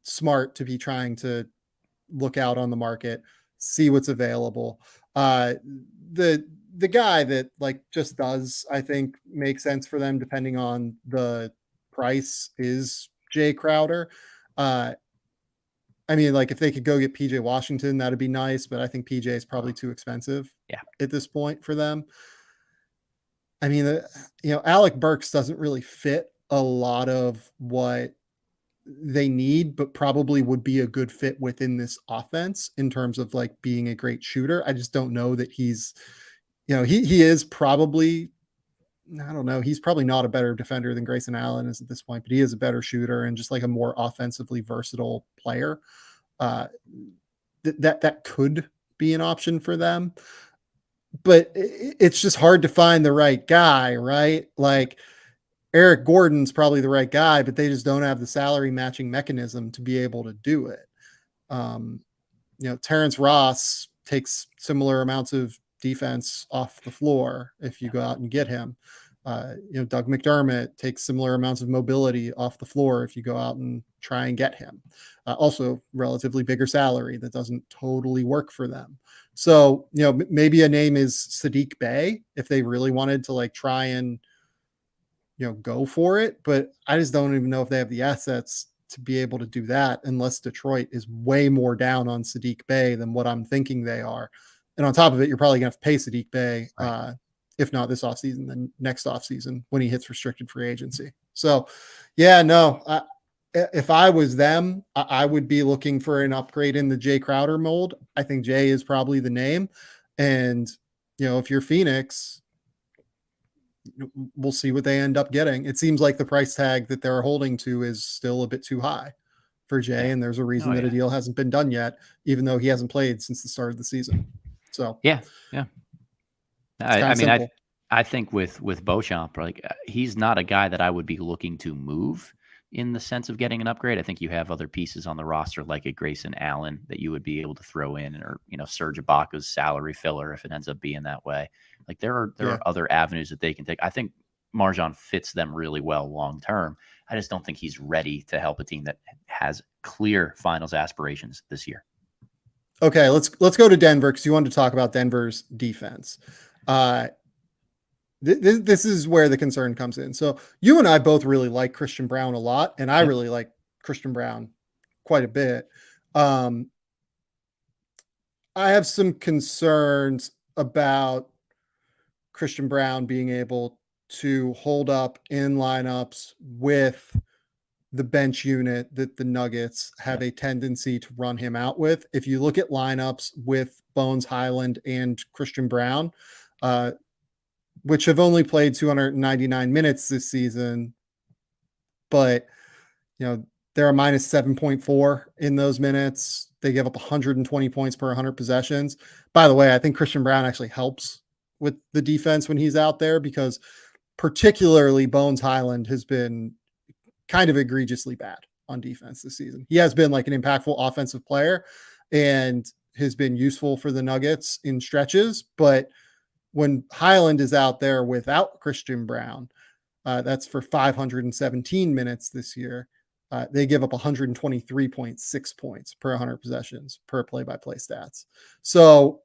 smart to be trying to look out on the market, see what's available. The guy that like just does, I think, make sense for them depending on the price is Jay Crowder. I mean, like if they could go get PJ Washington, that'd be nice, but I think PJ is probably too expensive at this point for them. I mean, Alec Burks doesn't really fit a lot of what they need, but probably would be a good fit within this offense in terms of like being a great shooter. I just don't know that he's, he is probably, I don't know. He's probably not a better defender than Grayson Allen is at this point, but he is a better shooter and just like a more offensively versatile player. That could be an option for them, but it's just hard to find the right guy, right? Like Eric Gordon's probably the right guy, but they just don't have the salary matching mechanism to be able to do it. Terrence Ross takes similar amounts of defense off the floor if you go out and get him. Doug McDermott takes similar amounts of mobility off the floor if you go out and try and get him. Also, relatively bigger salary that doesn't totally work for them. So, maybe a name is Sadiq Bey if they really wanted to like try and go for it. But I just don't even know if they have the assets to be able to do that unless Detroit is way more down on Sadiq Bey than what I'm thinking they are. And on top of it, you're probably going to have to pay Sadiq Bey, Right. if not this offseason, then next offseason when he hits restricted free agency. So, yeah, no, if I was them, I would be looking for an upgrade in the Jay Crowder mold. I think Jay is probably the name. And, if you're Phoenix, we'll see what they end up getting. It seems like the price tag that they're holding to is still a bit too high for Jay. Yeah. And there's a reason that a deal hasn't been done yet, even though he hasn't played since the start of the season. So, Yeah. simple. I think with Beauchamp, like he's not a guy that I would be looking to move in the sense of getting an upgrade. I think you have other pieces on the roster like a Grayson Allen that you would be able to throw in, or Serge Ibaka's salary filler if it ends up being that way. Like there are other avenues that they can take. I think Marjan fits them really well long term. I just don't think he's ready to help a team that has clear finals aspirations this year. Okay, let's go to Denver because you wanted to talk about Denver's defense. This is where the concern comes in. So you and I both really like Christian Braun a lot, and I really like Christian Braun quite a bit. I have some concerns about Christian Braun being able to hold up in lineups with the bench unit that the Nuggets have a tendency to run him out with. If you look at lineups with Bones Highland and Christian Braun, which have only played 299 minutes this season, but they're a minus 7.4 in those minutes. They give up 120 points per 100 possessions. By the way, I think Christian Braun actually helps with the defense when he's out there because particularly Bones Highland has been kind of egregiously bad on defense this season. He has been like an impactful offensive player and has been useful for the Nuggets in stretches. But when Highland is out there without Christian Braun, that's for 517 minutes this year. They give up 123.6 points per 100 possessions per play-by-play stats. So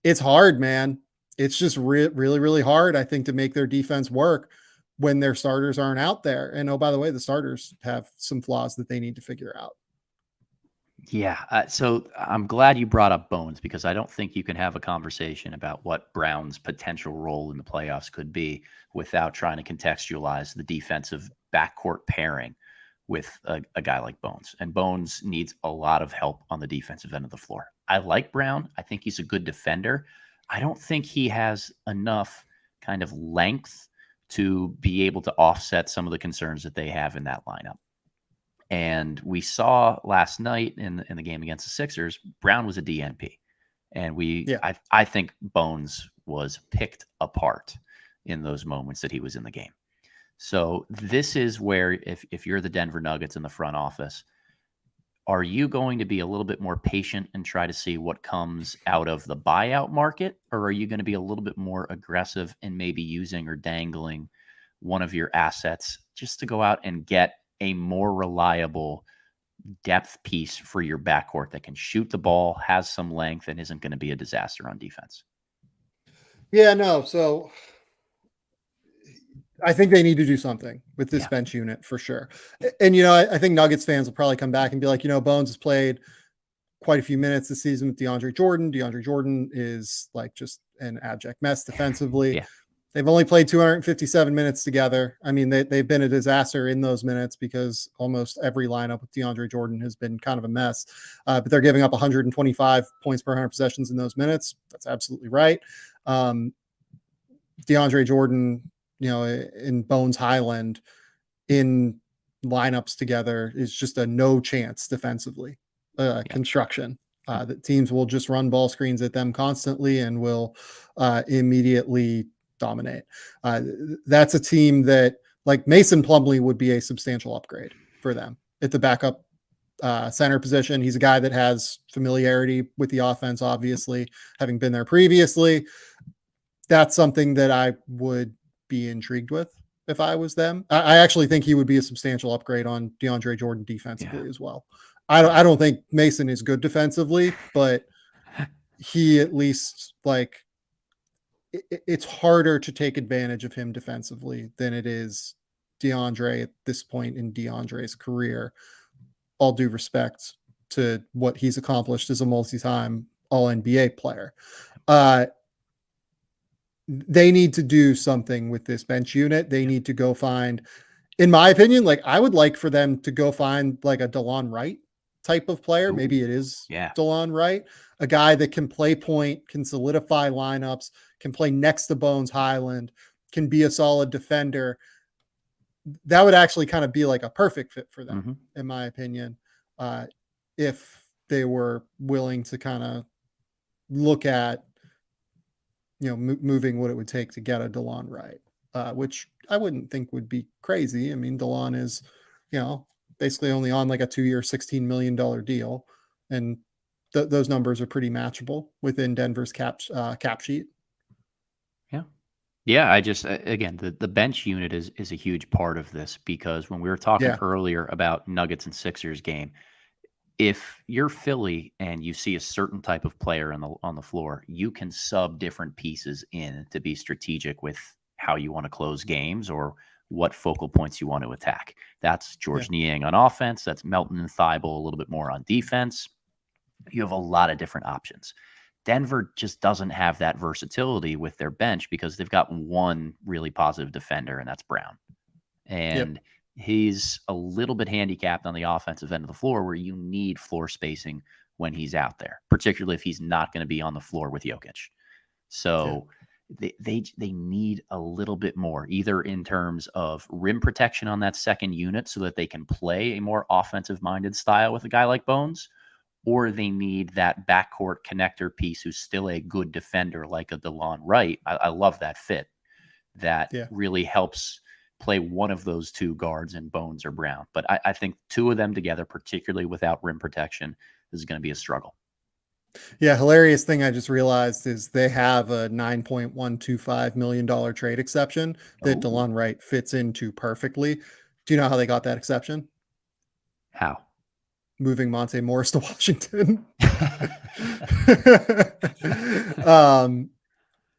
it's hard, man. It's just really, really hard, I think, to make their defense work when their starters aren't out there. And oh, by the way, the starters have some flaws that they need to figure out. Yeah. So I'm glad you brought up Bones because I don't think you can have a conversation about what Brown's potential role in the playoffs could be without trying to contextualize the defensive backcourt pairing with a guy like Bones. And Bones needs a lot of help on the defensive end of the floor. I like Brown. I think he's a good defender. I don't think he has enough kind of length to be able to offset some of the concerns that they have in that lineup. And we saw last night in the game against the Sixers, Brown was a DNP. And I think Bones was picked apart in those moments that he was in the game. So this is where if you're the Denver Nuggets in the front office, are you going to be a little bit more patient and try to see what comes out of the buyout market? Or are you going to be a little bit more aggressive in maybe using or dangling one of your assets just to go out and get a more reliable depth piece for your backcourt that can shoot the ball, has some length, and isn't going to be a disaster on defense? Yeah, no. So I think they need to do something with this bench unit for sure. And, I think Nuggets fans will probably come back and be like, Bones has played quite a few minutes this season with DeAndre Jordan. DeAndre Jordan is like just an abject mess defensively. Yeah. They've only played 257 minutes together. I mean, they've been a disaster in those minutes because almost every lineup with DeAndre Jordan has been kind of a mess. But they're giving up 125 points per 100 possessions in those minutes. That's absolutely right. DeAndre Jordan, in Bones Highland in lineups together is just a no chance defensively. Construction. That teams will just run ball screens at them constantly and will immediately dominate. That's a team that like Mason Plumlee would be a substantial upgrade for them at the backup center position. He's a guy that has familiarity with the offense, obviously, having been there previously. That's something that I would be intrigued with if I was them. I actually think he would be a substantial upgrade on DeAndre Jordan defensively as well. I don't think Mason is good defensively, but he at least like it's harder to take advantage of him defensively than it is DeAndre at this point in DeAndre's career. All due respect to what he's accomplished as a multi-time All-NBA player. They need to do something with this bench unit. They need to go find, in my opinion, like I would like for them to go find like a DeLon Wright type of player. Ooh, maybe it is yeah. DeLon Wright, a guy that can play point, can solidify lineups, can play next to Bones Highland, can be a solid defender. That would actually kind of be like a perfect fit for them, in my opinion, if they were willing to kind of look at, moving what it would take to get a DeLon Wright, which I wouldn't think would be crazy. I mean, DeLon is, basically only on like a 2-year, $16 million deal. And those numbers are pretty matchable within Denver's cap sheet. Yeah. Yeah. I just, again, the bench unit is a huge part of this, because when we were talking earlier about Nuggets and Sixers game, if you're Philly and you see a certain type of player on the floor, you can sub different pieces in to be strategic with how you want to close games or what focal points you want to attack. That's George Niang on offense. That's Melton and Thibault a little bit more on defense. You have a lot of different options. Denver just doesn't have that versatility with their bench because they've got one really positive defender, and that's Brown. And he's a little bit handicapped on the offensive end of the floor, where you need floor spacing when he's out there, particularly if he's not going to be on the floor with Jokic. So they need a little bit more, either in terms of rim protection on that second unit so that they can play a more offensive-minded style with a guy like Bones, or they need that backcourt connector piece who's still a good defender like a DeLon Wright. I love that fit. That really helps play one of those two guards in Bones or Brown. But I think two of them together, particularly without rim protection, is going to be a struggle. Yeah, hilarious thing I just realized is they have a $9.125 million trade exception that DeLon Wright fits into perfectly. Do you know how they got that exception? How? Moving Monte Morris to Washington.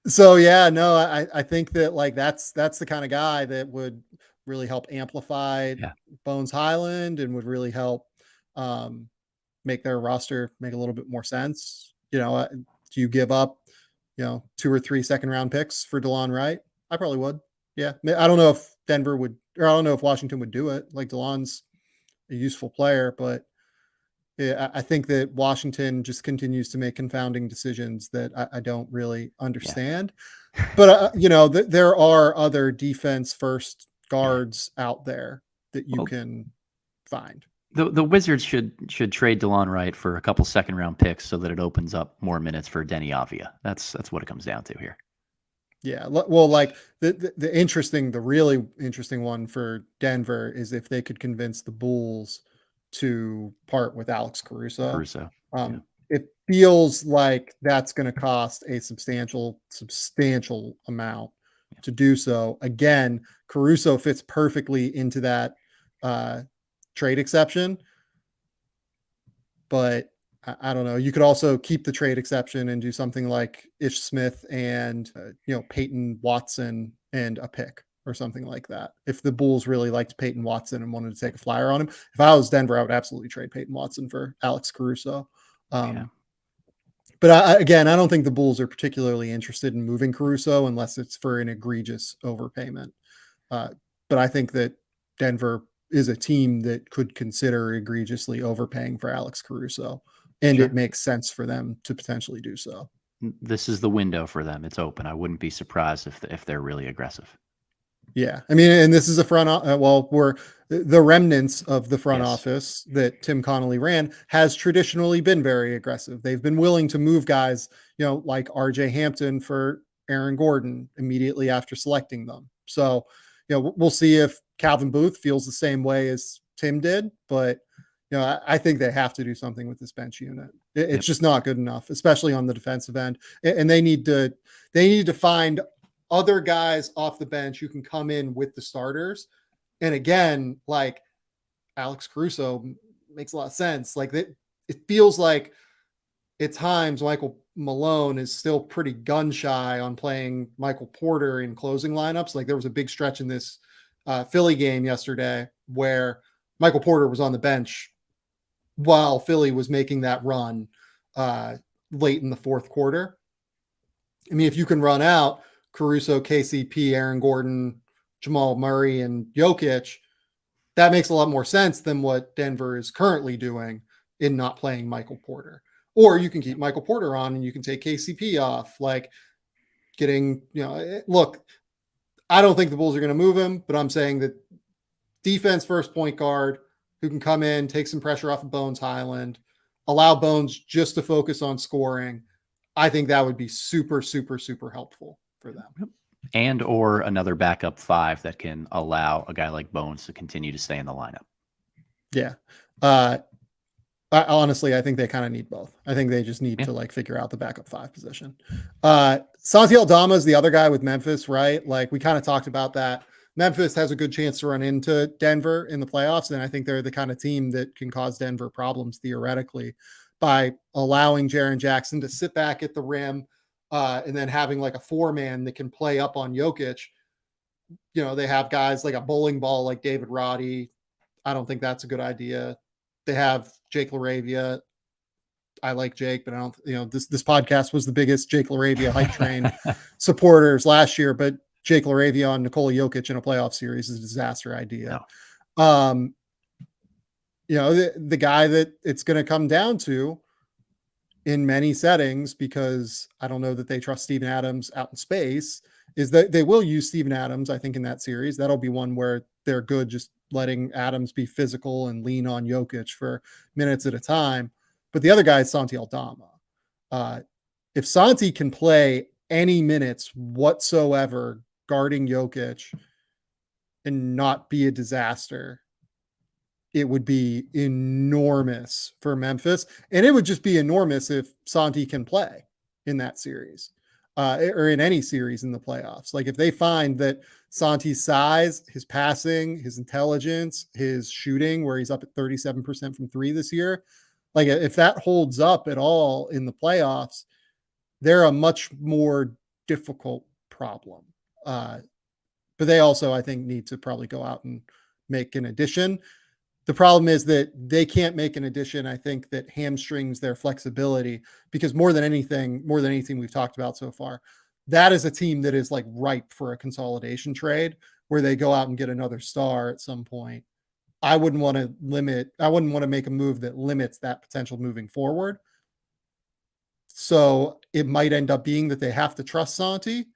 So yeah, no, I think that like that's the kind of guy that would really help amplify Bones Highland and would really help make their roster make a little bit more sense. Do you give up, 2 or 3 second-round picks for DeLon Wright? I probably would. Yeah. I don't know if Denver would, or I don't know if Washington would do it. Like DeLon's a useful player, but I think that Washington just continues to make confounding decisions that I don't really understand. But, there are other defense-first guards out there that you can find. The Wizards should trade DeLon Wright for a couple second-round picks so that it opens up more minutes for Denny Avdia. That's what it comes down to here. Yeah, well, like the really interesting one for Denver is if they could convince the Bulls to part with Alex Caruso. It feels like that's going to cost a substantial amount to do so. Again, Caruso fits perfectly into that trade exception, but I don't know. You could also keep the trade exception and do something like Ish Smith and Peyton Watson and a pick or something like that. If the Bulls really liked Peyton Watson and wanted to take a flyer on him, if I was Denver, I would absolutely trade Peyton Watson for Alex Caruso. But I don't think the Bulls are particularly interested in moving Caruso unless it's for an egregious overpayment. But I think that Denver is a team that could consider egregiously overpaying for Alex Caruso, and it makes sense for them to potentially do so. This is the window for them. It's open. I wouldn't be surprised if they're really aggressive. Yeah. I mean, and this is a we're the remnants of the front office that Tim Connolly ran has traditionally been very aggressive. They've been willing to move guys, like RJ Hampton for Aaron Gordon immediately after selecting them. So, we'll see if Calvin Booth feels the same way as Tim did, but I think they have to do something with this bench unit. It's just not good enough, especially on the defensive end. And they need to find other guys off the bench who can come in with the starters. And again, like Alex Caruso makes a lot of sense. Like it feels like at times Michael Malone is still pretty gun shy on playing Michael Porter in closing lineups. Like there was a big stretch in this Philly game yesterday where Michael Porter was on the bench while Philly was making that run late in the fourth quarter. I mean, if you can run out Caruso, KCP, Aaron Gordon, Jamal Murray, and Jokic, that makes a lot more sense than what Denver is currently doing in not playing Michael Porter. Or you can keep Michael Porter on and you can take KCP off. Like getting, look, I don't think the Bulls are going to move him, but I'm saying that defense first point guard who can come in, take some pressure off of Bones Highland, allow Bones just to focus on scoring. I think that would be super, super, super helpful for them. And or another backup 5 that can allow a guy like Bones to continue to stay in the lineup. Yeah. Honestly, I think they kind of need both. I think they just need to figure out the backup 5 position. Santi Aldama is the other guy with Memphis, right? Like we kind of talked about that. Memphis has a good chance to run into Denver in the playoffs. And I think they're the kind of team that can cause Denver problems theoretically by allowing Jaren Jackson to sit back at the rim and then having like a 4-man that can play up on Jokic. They have guys like a bowling ball, like David Roddy. I don't think that's a good idea. They have Jake LaRavia. I like Jake, but I don't, this podcast was the biggest Jake LaRavia hype train supporters last year, but Jake LaRavia on Nikola Jokic in a playoff series is a disaster idea. No. The guy that it's going to come down to in many settings, because I don't know that they trust Steven Adams out in space, is that they will use Steven Adams, I think, in that series. That'll be one where they're good just letting Adams be physical and lean on Jokic for minutes at a time. But the other guy is Santi Aldama. If Santi can play any minutes whatsoever guarding Jokic and not be a disaster, it would be enormous for Memphis. And it would just be enormous if Santi can play in that series or in any series in the playoffs. Like if they find that Santi's size, his passing, his intelligence, his shooting, where he's up at 37% from 3 this year, like if that holds up at all in the playoffs, they're a much more difficult problem. But they also, I think, need to probably go out and make an addition. The problem is that they can't make an addition, I think, that hamstrings their flexibility, because more than anything we've talked about so far, that is a team that is like ripe for a consolidation trade where they go out and get another star at some point. I wouldn't want to make a move that limits that potential moving forward. So it might end up being that they have to trust Santi,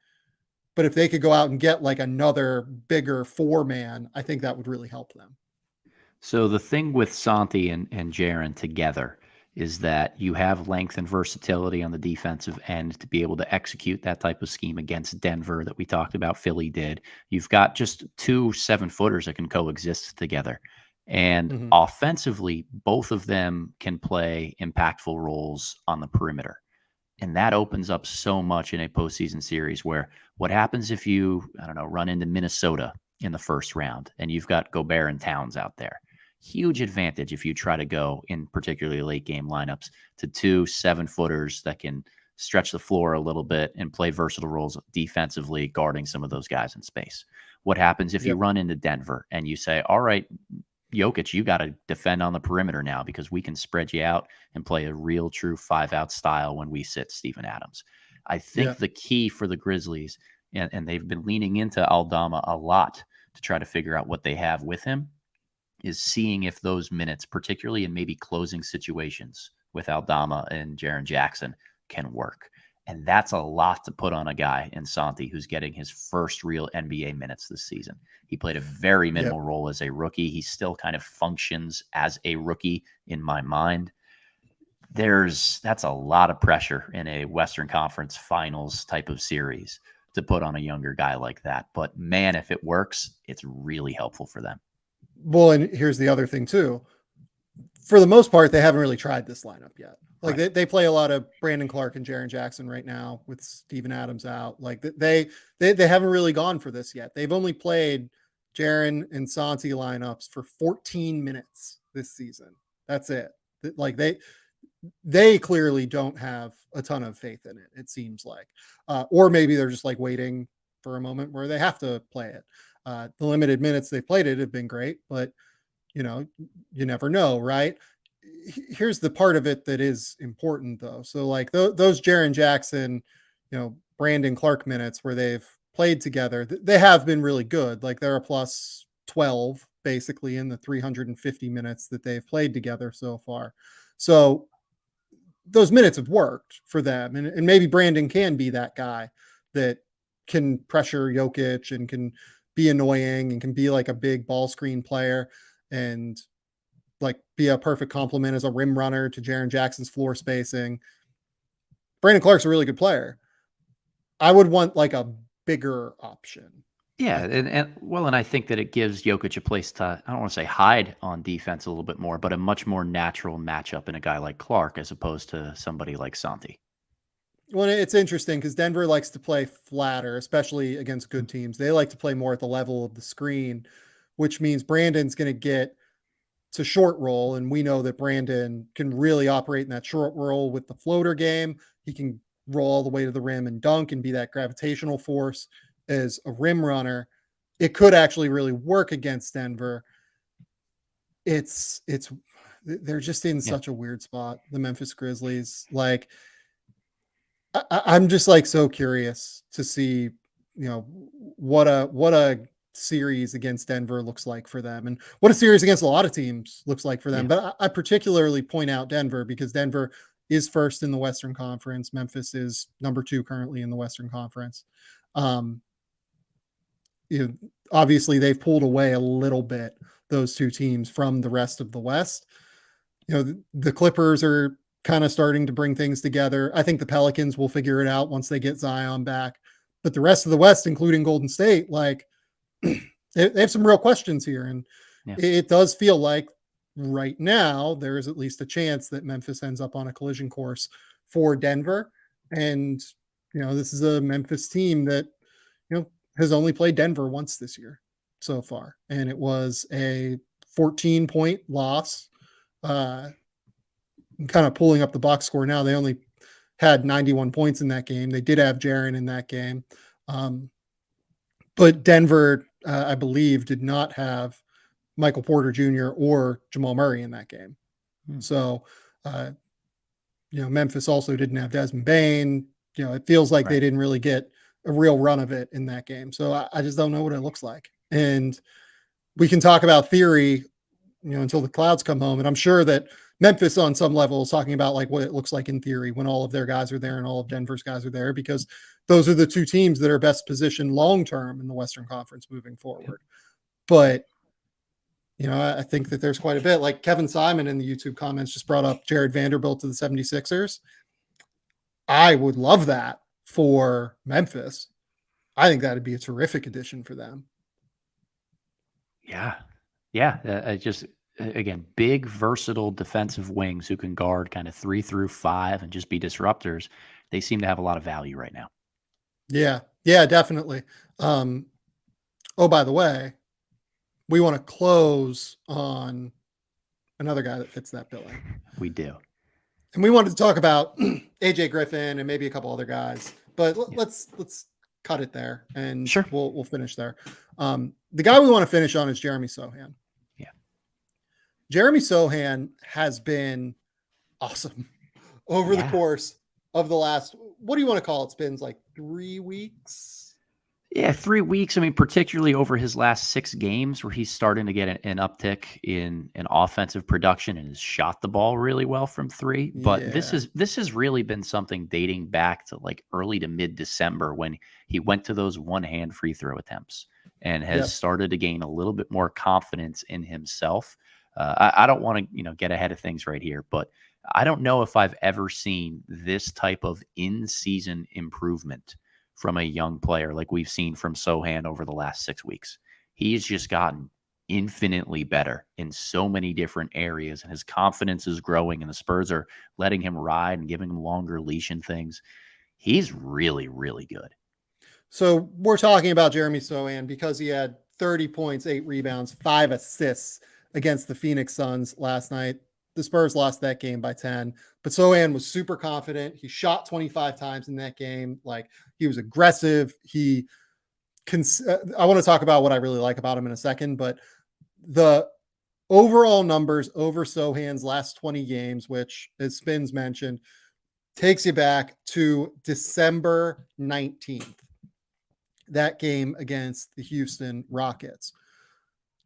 but if they could go out and get like another bigger 4-man, I think that would really help them. So the thing with Santi and Jaren together is that you have length and versatility on the defensive end to be able to execute that type of scheme against Denver that we talked about Philly did. You've got just 2 7-footers that can coexist together. And offensively, both of them can play impactful roles on the perimeter. And that opens up so much in a postseason series where what happens if you, run into Minnesota in the first round and you've got Gobert and Towns out there? Huge advantage if you try to go in particularly late game lineups to 2 7-footers that can stretch the floor a little bit and play versatile roles defensively, guarding some of those guys in space. What happens if you run into Denver and you say, all right, Jokic, you got to defend on the perimeter now because we can spread you out and play a real true 5-out style when we sit Steven Adams. I think the key for the Grizzlies, and they've been leaning into Aldama a lot to try to figure out what they have with him, is seeing if those minutes, particularly in maybe closing situations with Aldama and Jaren Jackson, can work. And that's a lot to put on a guy in Santi who's getting his first real NBA minutes this season. He played a very minimal role as a rookie. He still kind of functions as a rookie in my mind. That's a lot of pressure in a Western Conference Finals type of series to put on a younger guy like that. But man, if it works, it's really helpful for them. Well, and here's the other thing too. for the most part, they haven't really tried this lineup yet. Like Right. they play a lot of Brandon Clark and Jaren Jackson right now with Steven Adams out. Like they haven't really gone for this yet. They've only played Jaren and Santi lineups for 14 minutes this season. That's it. Like they clearly don't have a ton of faith in it. It seems like, or maybe they're just like waiting for a moment where they have to play it. The limited minutes they played it have been great, but you know, you never know, right? Here's the part of it that is important though. So like those Jaren Jackson, Brandon Clark minutes where they've played together, they have been really good. Like they're a plus 12 basically in the 350 minutes that they've played together so far. So those minutes have worked for them. And maybe Brandon can be that guy that can pressure Jokic and can be annoying and can be like a big ball screen player and like be a perfect complement as a rim runner to Jaren Jackson's floor spacing. Brandon Clark's a really good player. I would want like a bigger option. Yeah, and I think that it gives Jokic a place to, I don't want to say hide on defense a little bit more, but a much more natural matchup in a guy like Clark as opposed to somebody like Santi. Well, it's interesting because Denver likes to play flatter, especially against good teams. They like to play more at the level of the screen, which means Brandon's going to get to short roll. And we know that Brandon can really operate in that short roll with the floater game. He can roll all the way to the rim and dunk and be that gravitational force as a rim runner. It could actually really work against Denver. They're just in such a weird spot, the Memphis Grizzlies. Like, I'm just like so curious to see, what a series against Denver looks like for them and what a series against a lot of teams looks like for them. Yeah. But I particularly point out Denver because Denver is first in the Western Conference. Memphis is number 2 currently in the Western Conference. Obviously they've pulled away a little bit, those two teams, from the rest of the West. The Clippers are kind of starting to bring things together. I think the Pelicans will figure it out once they get Zion back. But the rest of the West, including Golden State, like they have some real questions here. And it does feel like right now there is at least a chance that Memphis ends up on a collision course for Denver. And, this is a Memphis team that, has only played Denver once this year so far. And it was a 14-point loss. Kind of pulling up the box score now. They only had 91 points in that game. They did have Jaren in that game. But Denver, I believe, did not have Michael Porter Jr. or Jamal Murray in that game. So, Memphis also didn't have Desmond Bane. It feels like they didn't really get a real run of it in that game. So I just don't know what it looks like. And we can talk about theory, until the clouds come home. And I'm sure that Memphis on some level is talking about like what it looks like in theory when all of their guys are there and all of Denver's guys are there, because those are the two teams that are best positioned long-term in the Western Conference moving forward. But, I think that there's quite a bit. Like Kevin Simon in the YouTube comments just brought up Jared Vanderbilt to the 76ers. I would love that for Memphis. I think that'd be a terrific addition for them. Yeah. Just, again, big, versatile defensive wings who can guard kind of 3 through 5 and just be disruptors. They seem to have a lot of value right now. Yeah, definitely. Oh, by the way, we want to close on another guy that fits that billing. We do. And we wanted to talk about AJ Griffin and maybe a couple other guys, but let's cut it there and sure. We'll finish there. The guy we want to finish on is Jeremy Sochan. Yeah. Jeremy Sochan has been awesome over the course of the last, what do you want to call it? It's been like 3 weeks. Yeah, 3 weeks. I mean, particularly over his last 6 games where he's starting to get an uptick in an offensive production and has shot the ball really well from 3. But this has really been something dating back to like early to mid-December when he went to those one-hand free throw attempts and has started to gain a little bit more confidence in himself. I don't want to, get ahead of things right here, but I don't know if I've ever seen this type of in-season improvement from a young player like we've seen from Sochan over the last 6 weeks. He's just gotten infinitely better in so many different areas, and his confidence is growing, and the Spurs are letting him ride and giving him longer leash and things. He's really, really good. So we're talking about Jeremy Sochan because he had 30 points, 8 rebounds, 5 assists against the Phoenix Suns last night. The Spurs lost that game by 10, but Sochan was super confident. He shot 25 times in that game. Like, he was aggressive. I want to talk about what I really like about him in a second, but the overall numbers over Sochan's last 20 games, which, as Spins mentioned, takes you back to December 19th. That game against the Houston Rockets.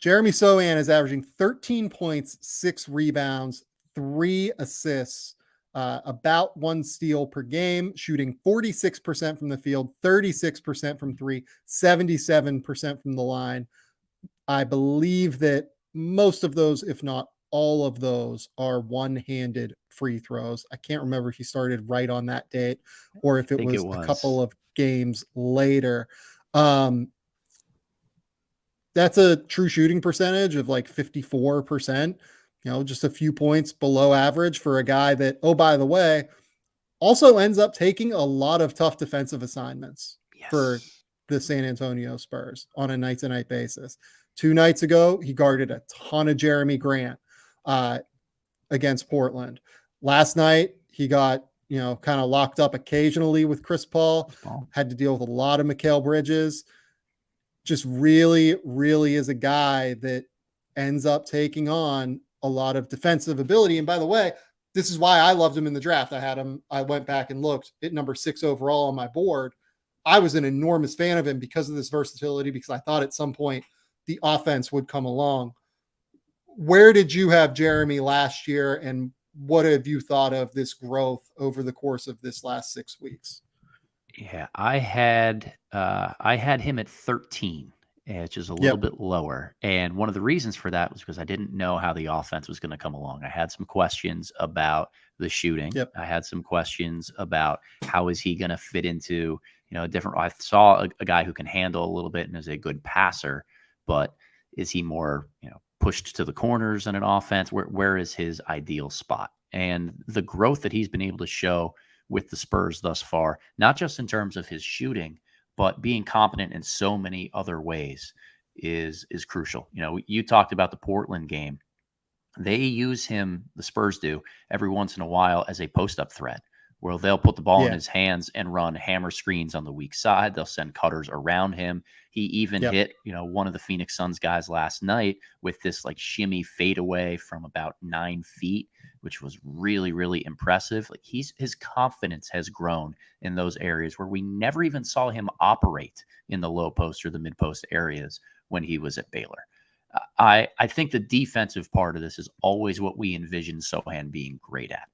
Jeremy Sochan is averaging 13 points, 6 rebounds, 3 assists, about 1 steal per game, shooting 46% from the field, 36% from 3, 77% from the line. I believe that most of those, if not all of those, are one-handed free throws. I can't remember if he started right on that date or if it was a couple of games later. That's a true shooting percentage of like 54%, just a few points below average for a guy that, oh, by the way, also ends up taking a lot of tough defensive assignments for the San Antonio Spurs on a night-to-night basis. 2 nights ago, he guarded a ton of Jeremy Grant against Portland. Last night, he got, kind of locked up occasionally with Chris Paul, had to deal with a lot of Mikal Bridges. Just really, really is a guy that ends up taking on a lot of defensive ability. And by the way, this is why I loved him in the draft. I went back and looked at number 6 overall on my board. I was an enormous fan of him because of this versatility, because I thought at some point the offense would come along. Where did you have Jeremy last year, and what have you thought of this growth over the course of this last 6 weeks? Yeah, I had him at 13, which is a little bit lower. And one of the reasons for that was because I didn't know how the offense was going to come along. I had some questions about the shooting. I had some questions about how is he going to fit into, different. I saw a guy who can handle a little bit and is a good passer, but is he more, pushed to the corners in an offense? Where is his ideal spot? And the growth that he's been able to show with the Spurs thus far, not just in terms of his shooting, but being competent in so many other ways is crucial. You talked about the Portland game. They use him, the Spurs do, every once in a while as a post-up threat, where they'll put the ball in his hands and run hammer screens on the weak side. They'll send cutters around him. He even hit, one of the Phoenix Suns guys last night with this like shimmy fadeaway from about 9 feet, which was really, really impressive. Like, his confidence has grown in those areas where we never even saw him operate in the low post or the mid post areas when he was at Baylor. I think the defensive part of this is always what we envision Sochan being great at.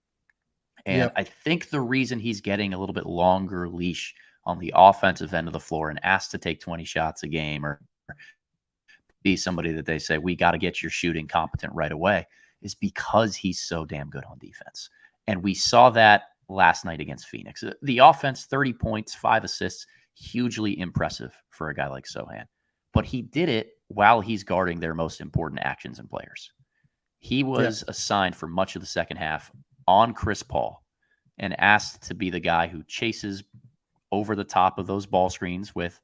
And I think the reason he's getting a little bit longer leash on the offensive end of the floor and asked to take 20 shots a game or be somebody that they say, we got to get your shooting competent right away, is because he's so damn good on defense. And we saw that last night against Phoenix. The offense, 30 points, 5 assists, hugely impressive for a guy like Sochan. But he did it while he's guarding their most important actions and players. He was assigned for much of the second half on Chris Paul and asked to be the guy who chases over the top of those ball screens with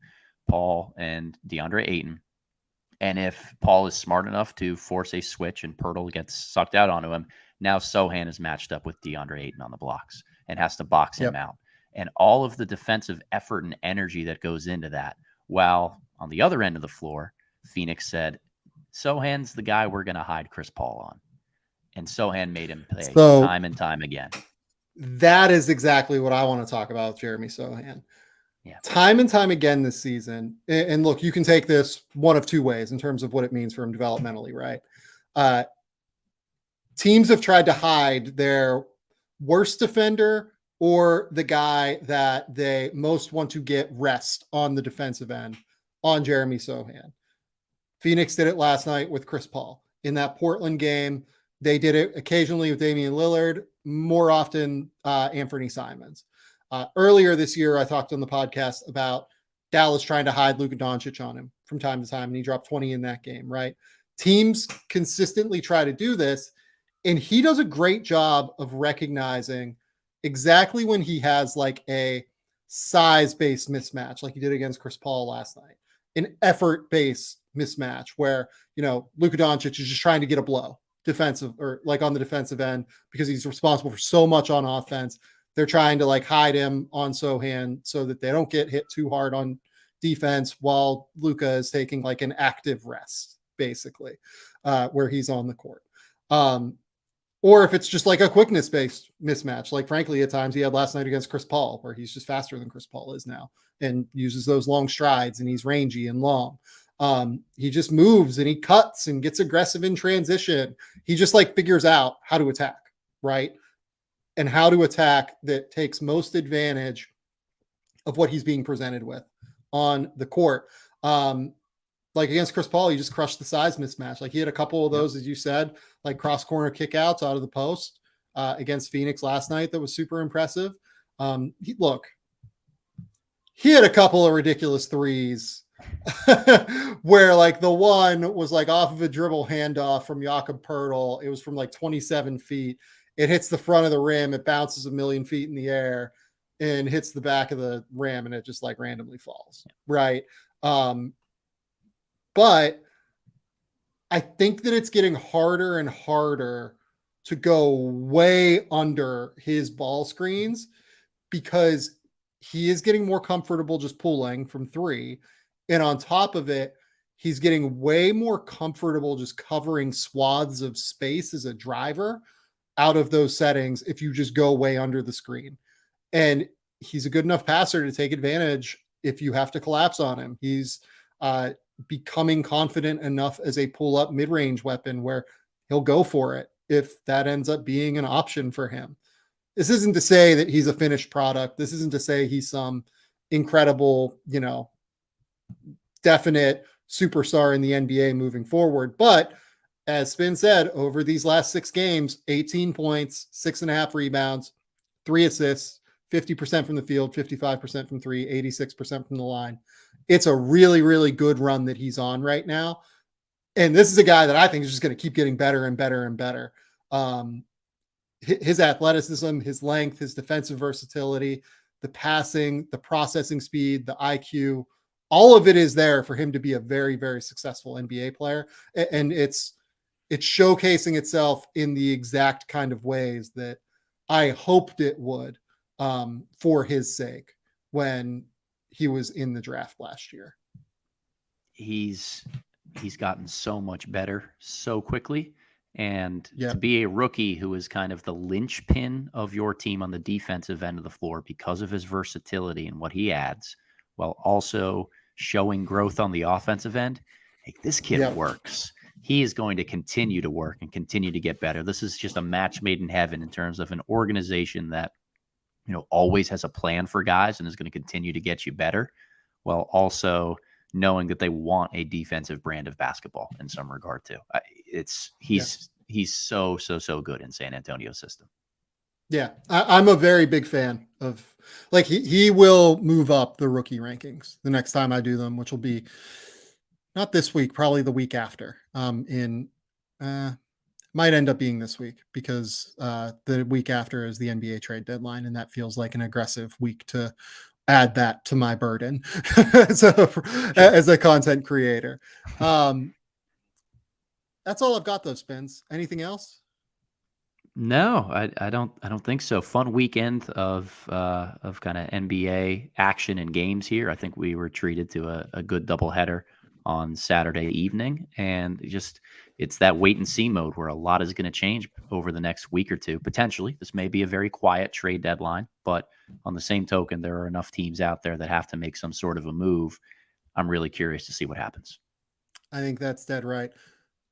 Paul and DeAndre Ayton. And if Paul is smart enough to force a switch and Pirtle gets sucked out onto him, now Sochan is matched up with DeAndre Ayton on the blocks and has to box him out. And all of the defensive effort and energy that goes into that, while on the other end of the floor, Phoenix said, Sochan's the guy we're going to hide Chris Paul on. And Sochan made him play time and time again. That is exactly what I want to talk about with Jeremy Sochan. Time and time again this season. And look, you can take this one of 2 ways in terms of what it means for him developmentally, right? Teams have tried to hide their worst defender or the guy that they most want to get rest on the defensive end on Jeremy Sochan. Phoenix did it last night with Chris Paul. In that Portland game, they did it occasionally with Damian Lillard, more often Anthony Simons. Earlier this year, I talked on the podcast about Dallas trying to hide Luka Doncic on him from time to time, and he dropped 20 in that game, right? teams consistently try to do this, and he does a great job of recognizing exactly when he has like a size-based mismatch, like he did against Chris Paul last night, an effort-based mismatch where, Luka Doncic is just trying to get a blow defensive or like on the defensive end because he's responsible for so much on offense. They're trying to like hide him on Sochan so that they don't get hit too hard on defense while Luka is taking like an active rest, basically, where he's on the court. Or if it's just like a quickness-based mismatch, like frankly, at times he had last night against Chris Paul, where he's just faster than Chris Paul is now and uses those long strides and he's rangy and long. He just moves and he cuts and gets aggressive in transition. He just like figures out how to attack, right? And how to attack that takes most advantage of what he's being presented with on the court. Like against Chris Paul, he just crushed the size mismatch. Like he had a couple of those, as you said, like cross corner kickouts out of the post against Phoenix last night that was super impressive. He had a couple of ridiculous threes where like the one was like off of a dribble handoff from Jakob Poeltl. It was from like 27 feet. It hits the front of the rim. It bounces a million feet in the air and hits the back of the rim, and it just like randomly falls. Right. But I think that it's getting harder and harder to go way under his ball screens because he is getting more comfortable just pulling from three. And on top of it, he's getting way more comfortable just covering swaths of space as a driver out of those settings if you just go way under the screen. And he's a good enough passer to take advantage if you have to collapse on him. He's becoming confident enough as a pull-up mid-range weapon where he'll go for it if that ends up being an option for him. This isn't to say that he's a finished product. This isn't to say he's some incredible, definite superstar in the NBA moving forward. But as Spin said, over these last 6 games, 18 points, 6.5 rebounds, 3 assists, 50% from the field, 55% from three, 86% from the line. It's a really, really good run that he's on right now. And this is a guy that I think is just going to keep getting better and better and better. His athleticism, his length, his defensive versatility, the passing, the processing speed, the IQ, all of it is there for him to be a very, very successful NBA player. And it's showcasing itself in the exact kind of ways that I hoped it would for his sake when he was in the draft last year. He's gotten so much better so quickly. And to be a rookie who is kind of the linchpin of your team on the defensive end of the floor because of his versatility and what he adds, while also showing growth on the offensive end, like, this kid works. He is going to continue to work and continue to get better. This is just a match made in heaven in terms of an organization that always has a plan for guys and is going to continue to get you better, while also knowing that they want a defensive brand of basketball in some regard too. He's so good in San Antonio's system. Yeah, I'm a very big fan of, like, he will move up the rookie rankings the next time I do them, which will be not this week, probably the week after. Might end up being this week because the week after is the NBA trade deadline, and that feels like an aggressive week to add that to my burden as a content creator. That's all I've got, those Spins. Anything else? No, I don't think so. Fun weekend of kind of NBA action and games here. I think we were treated to a good doubleheader on Saturday evening, and it's that wait and see mode where a lot is going to change over the next week or two. Potentially, this may be a very quiet trade deadline, but on the same token, there are enough teams out there that have to make some sort of a move. I'm really curious to see what happens. I think that's dead right.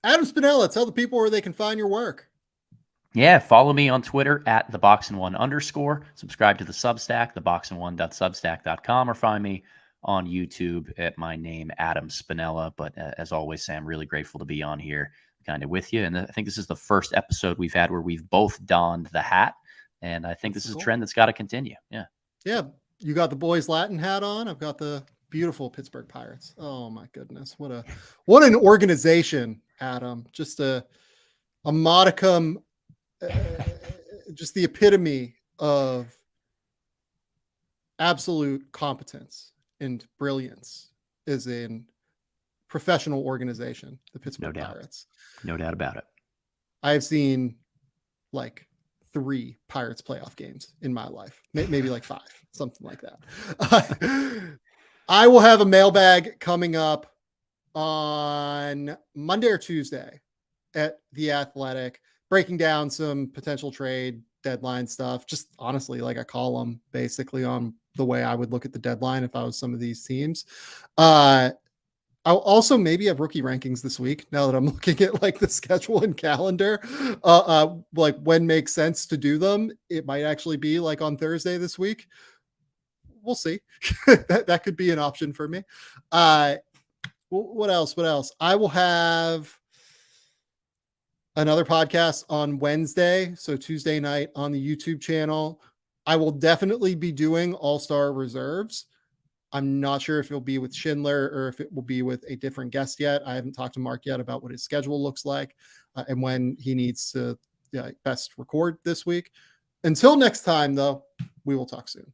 Adam Spinella, tell the people where they can find your work. Yeah, follow me on Twitter at @theboxandone_. Subscribe to the Substack, theboxandone.substack.com, or find me on YouTube at my name, Adam Spinella. But as always, Sam, really grateful to be on here kind of with you. And I think this is the first episode we've had where we've both donned the hat. And I think this is a trend that's got to continue. Yeah. Yeah. You got the boys Latin hat on. I've got the Beautiful Pittsburgh Pirates. Oh my goodness. What an organization, Adam. Just a modicum, just the epitome of absolute competence and brilliance is in professional organization, the Pittsburgh Pirates. No doubt about it. I've seen like 3 Pirates playoff games in my life, maybe like 5, something like that. I will have a mailbag coming up on Monday or Tuesday at The Athletic, breaking down some potential trade deadline stuff. Just honestly, like a column basically on the way I would look at the deadline if I was some of these teams. I'll also maybe have rookie rankings this week now that I'm looking at like the schedule and calendar, like when makes sense to do them. It might actually be like on Thursday this week. We'll see. that could be an option for me. What else? I will have another podcast on Wednesday. So Tuesday night on the YouTube channel. I will definitely be doing All-Star Reserves. I'm not sure if it'll be with Schindler or if it will be with a different guest yet. I haven't talked to Mark yet about what his schedule looks like and when he needs to best record this week. Until next time, though, we will talk soon.